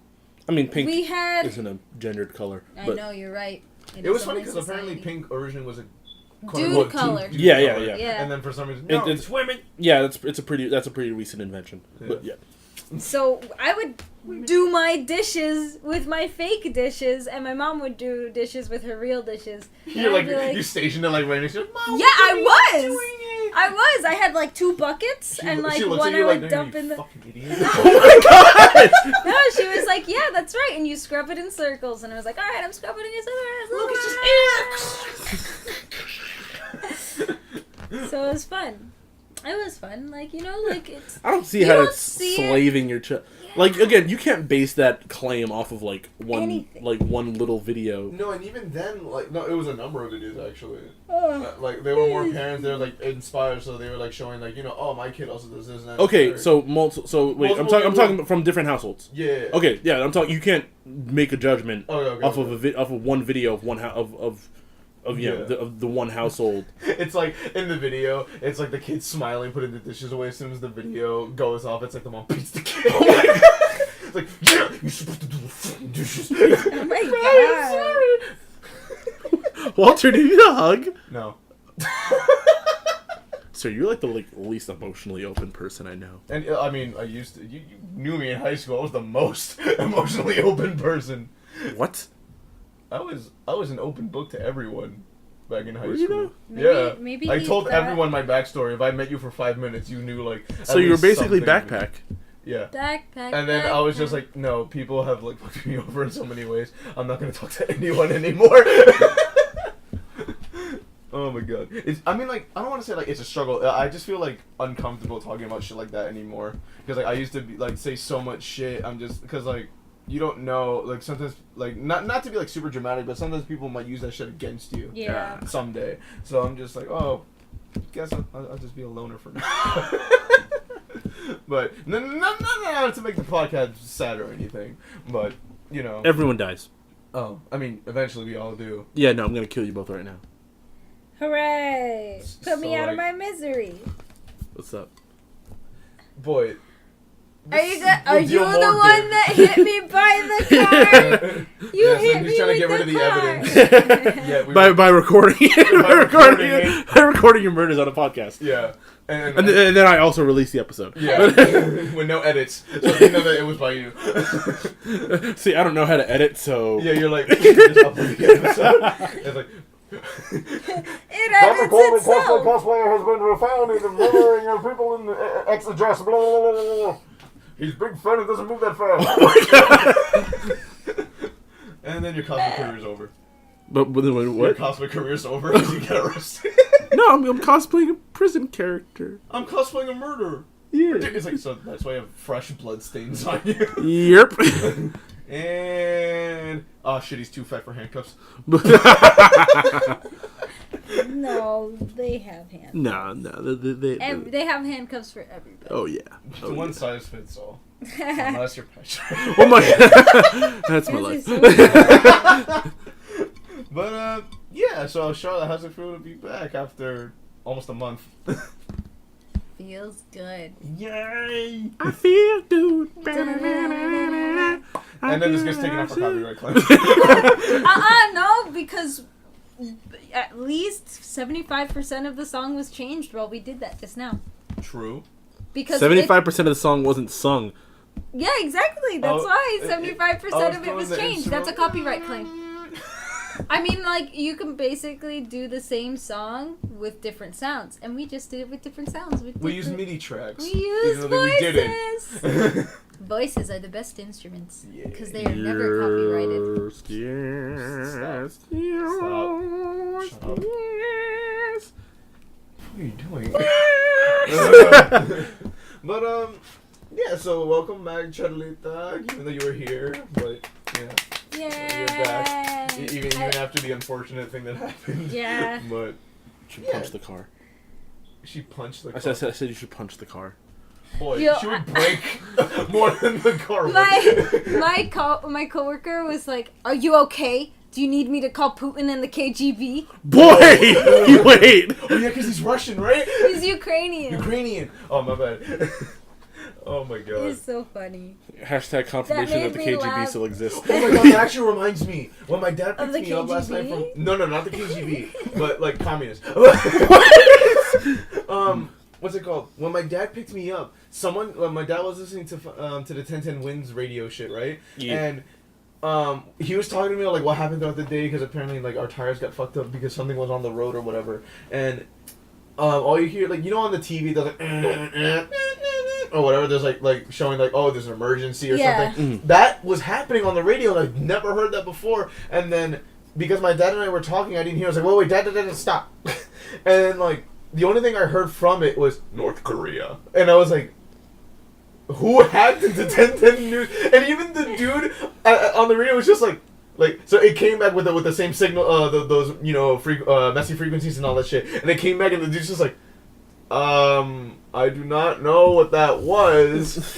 I mean, pink isn't a gendered color. I know, you're right. It was funny because apparently pink originally was a dude color. Yeah. And then for some reason, it's women. Yeah, that's a pretty recent invention. Yeah. But yeah. So I would do my dishes with my fake dishes, and my mom would do dishes with her real dishes. You're like, you stationed it like right next to Mom, yeah, I was. I had like 2 buckets, and like one I would dump in the. Fucking idiot. Oh my god! No, she was like, yeah, that's right, and you scrub it in circles, and I was like, all right, I'm scrubbing it in circles. Look, it's just ants. So it was fun. It was fun, like, you know, like, it's... I don't see how it's slaving your child. Yeah. Like, again, you can't base that claim off of, like, one little video. No, and even then, like, no, it was a number of videos, actually. Like, they were more parents, they were, like, inspired, so they were, like, showing, like, you know, oh, my kid also does this and that. Okay, I'm talking from different households. Yeah. Okay, yeah, I'm talking, you can't make a judgment off of one video of one of the one household. It's like in the video, it's like the kid smiling, putting the dishes away. As soon as the video goes off, it's like the mom beats the kid. Oh my god! It's like, yeah, you're supposed to do the fucking dishes. Oh my god! I'm sorry. Walter, do you need a hug? No. So you're like the least emotionally open person I know. And I mean, you knew me in high school. I was the most emotionally open person. What? I was an open book to everyone back in high Were school. You know? Yeah, maybe I told everyone my backstory. If I met you for 5 minutes, you knew like. So you were basically backpack. Yeah. Backpack. And then I was just like, no, people have like fucked me over in so many ways. I'm not gonna talk to anyone anymore. Oh my god. I mean, like, I don't want to say like it's a struggle. I just feel like uncomfortable talking about shit like that anymore because like I used to be, like say so much shit. I'm just because like. You don't know, like, sometimes, like, not to be, like, super dramatic, but sometimes people might use that shit against you. Yeah. Someday. So I'm just like, oh, guess I'll just be a loner for now. But, not to make the podcast sad or anything, but, you know. Everyone dies. Oh, I mean, eventually we all do. Yeah, no, I'm gonna kill you both right now. Hooray! Put me out of my misery. What's up? Boy. Are you the one that hit me by the car? You hit me trying to with get rid of the evidence. Yeah, by recording it. by recording your murders on a podcast. Yeah. And then I also release the episode. Yeah. With no edits. So you know that it was by you. See, I don't know how to edit, so... Yeah, you're like, just upload the episode. It's like... It edits itself. Cosplayer has been found in the murdering of people in the X address. Blah, blah, blah, blah. He's big fun and doesn't move that fast. Oh my god! And then your cosplay career's over. But what? Your cosplay career's over because you get arrested. No, I'm cosplaying a prison character. I'm cosplaying a murderer. Yeah. It's like, so that's why you have fresh blood stains on you. Yep. And... oh shit, he's too fat for handcuffs. No, they have handcuffs. No, They have handcuffs for everybody. Oh yeah. Oh, One yeah. size fits all. Unless you're pet shop. Oh my. That's my life. But yeah. So Charlotte, how's it feel to be back after almost a month? Feels good. Yay! I feel good. And then this gets taken off for copyright claim. No, because at least 75% of the song was changed while we did that just now. True. Because 75% of the song wasn't sung. yeah, exactly. That's why 75% of it was changed. That's a copyright claim. I mean, like, you can basically do the same song with different sounds, and we just did it with different sounds. We use MIDI tracks. We use even though we voices. didn't. Voices are the best instruments because they are Yes, never copyrighted. yes, Stop. Shut up. yes. What are you doing? But yeah. So welcome back, Charlita. Even though you were here, but yeah. You're back. Yay! Even after the unfortunate thing that happened. Yeah. But She punched the car. she punched the I car. said you should punch the car. Boy, Yo, she would break more than the car would. My coworker was like, "Are you okay? Do you need me to call Putin and the KGB?" Boy, wait. Oh yeah, because he's Russian, right? He's Ukrainian. Ukrainian. Oh my bad. Oh my god. He's so funny. Hashtag confirmation that the made me KGB laugh. still exists. Oh my god, that actually reminds me. When my dad Of picked the me up last night KGB? from... No, not the KGB. But, like, communist. What's it called? When my dad picked me up, my dad was listening to the 1010 Wins radio shit, right? Yeah. And he was talking to me, like, what happened throughout the day, because apparently, like, our tires got fucked up because something was on the road or whatever. And all you hear, like, you know on the TV, they're like... or whatever, there's like showing like, oh, there's an emergency or something. Mm-hmm. That was happening on the radio, and I've never heard that before. And then because my dad and I were talking, I didn't hear. I was like, wait, dad, stop. And then like the only thing I heard from it was North Korea, and I was like, who hacked into 1010 News? And even the dude on the radio was just like so it came back with the same signal, those messy frequencies and all that shit, and it came back and the dude's just like. I do not know what that was.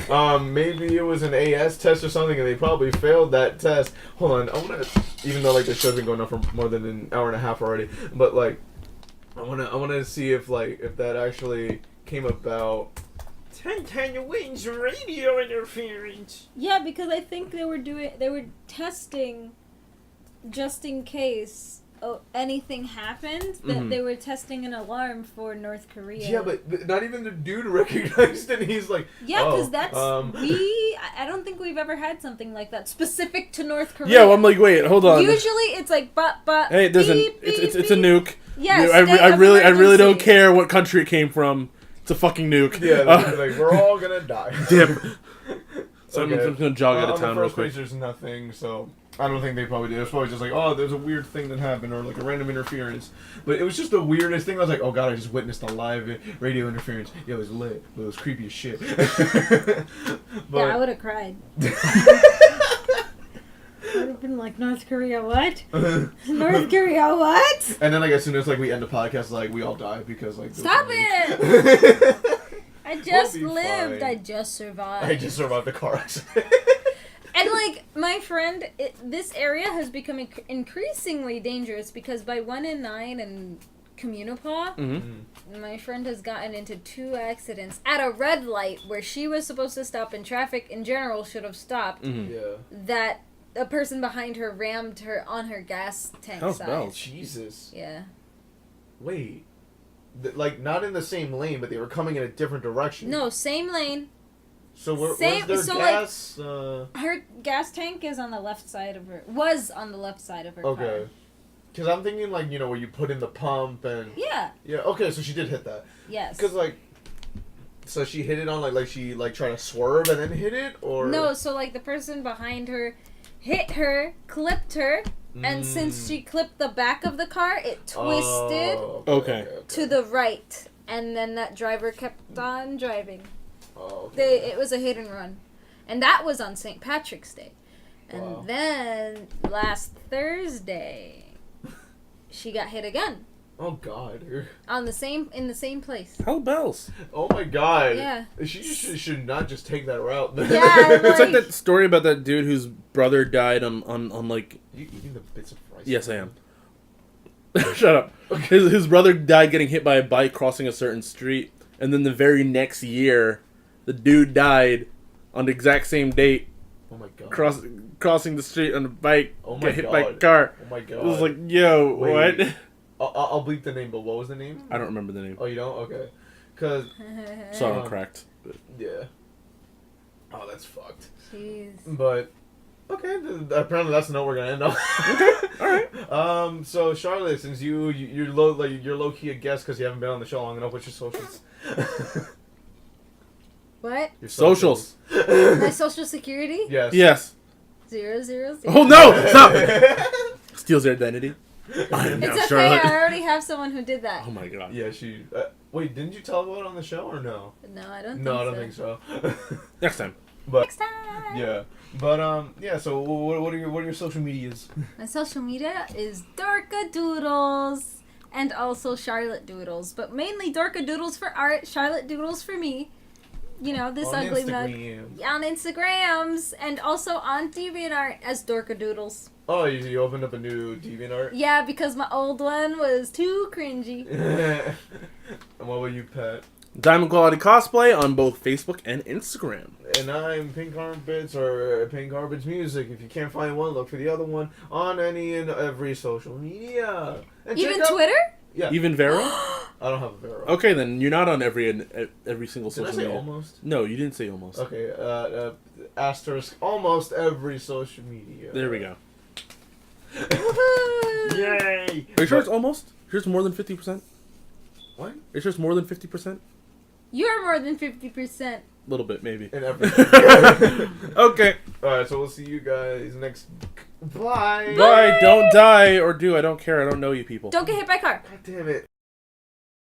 Maybe it was an AS test or something, and they probably failed that test. Hold on, I wanna, even though like the show's been going on for more than an hour and a half already, but like, I wanna see if that actually came about. 1010 Wins radio interference. Yeah, because I think they were testing just in case anything happened, that they were testing an alarm for North Korea. Yeah, but not even the dude recognized it. He's like, yeah, because I don't think we've ever had something like that specific to North Korea. Yeah, well, I'm like, wait, hold on. Usually it's like, but hey, there's beep, it's a nuke. Yes, I really don't care what country it came from. It's a fucking nuke. Yeah, like we're all gonna die. Dip. So I'm gonna jog out of town on the real first quick. page, there's nothing, so I don't think they probably did. It's probably just like, oh, there's a weird thing that happened, or like a random interference. But it was just the weirdest thing. I was like, oh god, I just witnessed a live radio interference. Yeah, it was lit, but it was creepy as shit. Yeah, I would have cried. I would have been like, North Korea, what? North Korea, what? And then like as soon as like we end the podcast, like we all die because like. Stop it! I just We'll be lived. fine. I just survived. I just survived the car accident. And like my friend, this area has become increasingly dangerous because by 1 in 9 and Communipaw, my friend has gotten into 2 accidents at a red light where she was supposed to stop and traffic in general should have stopped. Yeah. That a person behind her rammed her on her gas tank How's side. Bell? Jesus. Yeah. Wait. Like not in the same lane, but they were coming in a different direction. No, same lane. So where's Same- their so, gas? Her gas tank is on the left side of her. Was on the left side of her car. Okay. Because I'm thinking like where you put in the pump and. Yeah. Yeah. Okay, so she did hit that. Yes. Because like. So she hit it on like she like tried to swerve and then hit it, or. No, so like the person behind her hit her, clipped her, and since she clipped the back of the car, it twisted Okay. to the right, and then that driver kept on driving. Oh, okay. It was a hit and run, and that was on St. Patrick's Day, and Wow. then last Thursday, she got hit again. Oh God. In the same place. Hell bells. Oh my God. Yeah. She should not just take that route. Yeah, It's like that story about that dude whose brother died on like. You eating the bits of rice? Yes, I am. Shut up. His brother died getting hit by a bike crossing a certain street, and then the very next year, the dude died on the exact same date. Oh my God. Crossing the street on a bike, Oh my get hit God. by a car. Oh my God. It was like, yo, Wait. what? I'll bleep the name, but what was the name? I don't remember the name. Oh, you don't? Okay. Cause So I'm cracked. yeah. Oh, that's fucked. Jeez. But okay, apparently that's the note we're gonna end on. Okay, all right. So Charlotte, since you're low key a guest because you haven't been on the show long enough, what's your socials? What? Your Socials. My social security? Yes. Yes. 000. Oh no! Stop! Steals their identity. I am now It's okay. Charlotte. I already have someone who did that. Oh my god. Yeah, she. Wait, didn't you tell about it on the show or no? No, I don't. No, I think don't so. think so. Next time. But Next time. yeah, but yeah. So what are your social medias? My social media is Dorka Doodles and also Charlotte Doodles, but mainly Dorka Doodles for art, Charlotte Doodles for me. You know, this On ugly mug. Instagram. On Instagrams and also on DeviantArt as Dorka Doodles. Oh, you opened up a new DeviantArt? Yeah, because my old one was too cringy. And what about you, Pat? Diamond Quality Cosplay on both Facebook and Instagram. And I'm Pink Carpets or Pink Carpets Music. If you can't find one, look for the other one on any and every social media. And Even check out- Twitter? Yeah. Even Vero? I don't have a Vero. Okay, then you're not on every single Did I social say media. almost? No, you didn't say almost. Okay, asterisk almost every social media. There we go. Woohoo! Yay! Are you sure it's almost? Sure it's more than 50%? What? Are you sure it's more than 50%? You're more than 50%. A little bit, maybe. In everything. Okay. Alright, so we'll see you guys next. Bye! Bye. Don't die or do. I don't care. I don't know you people. Don't get hit by a car. God damn it.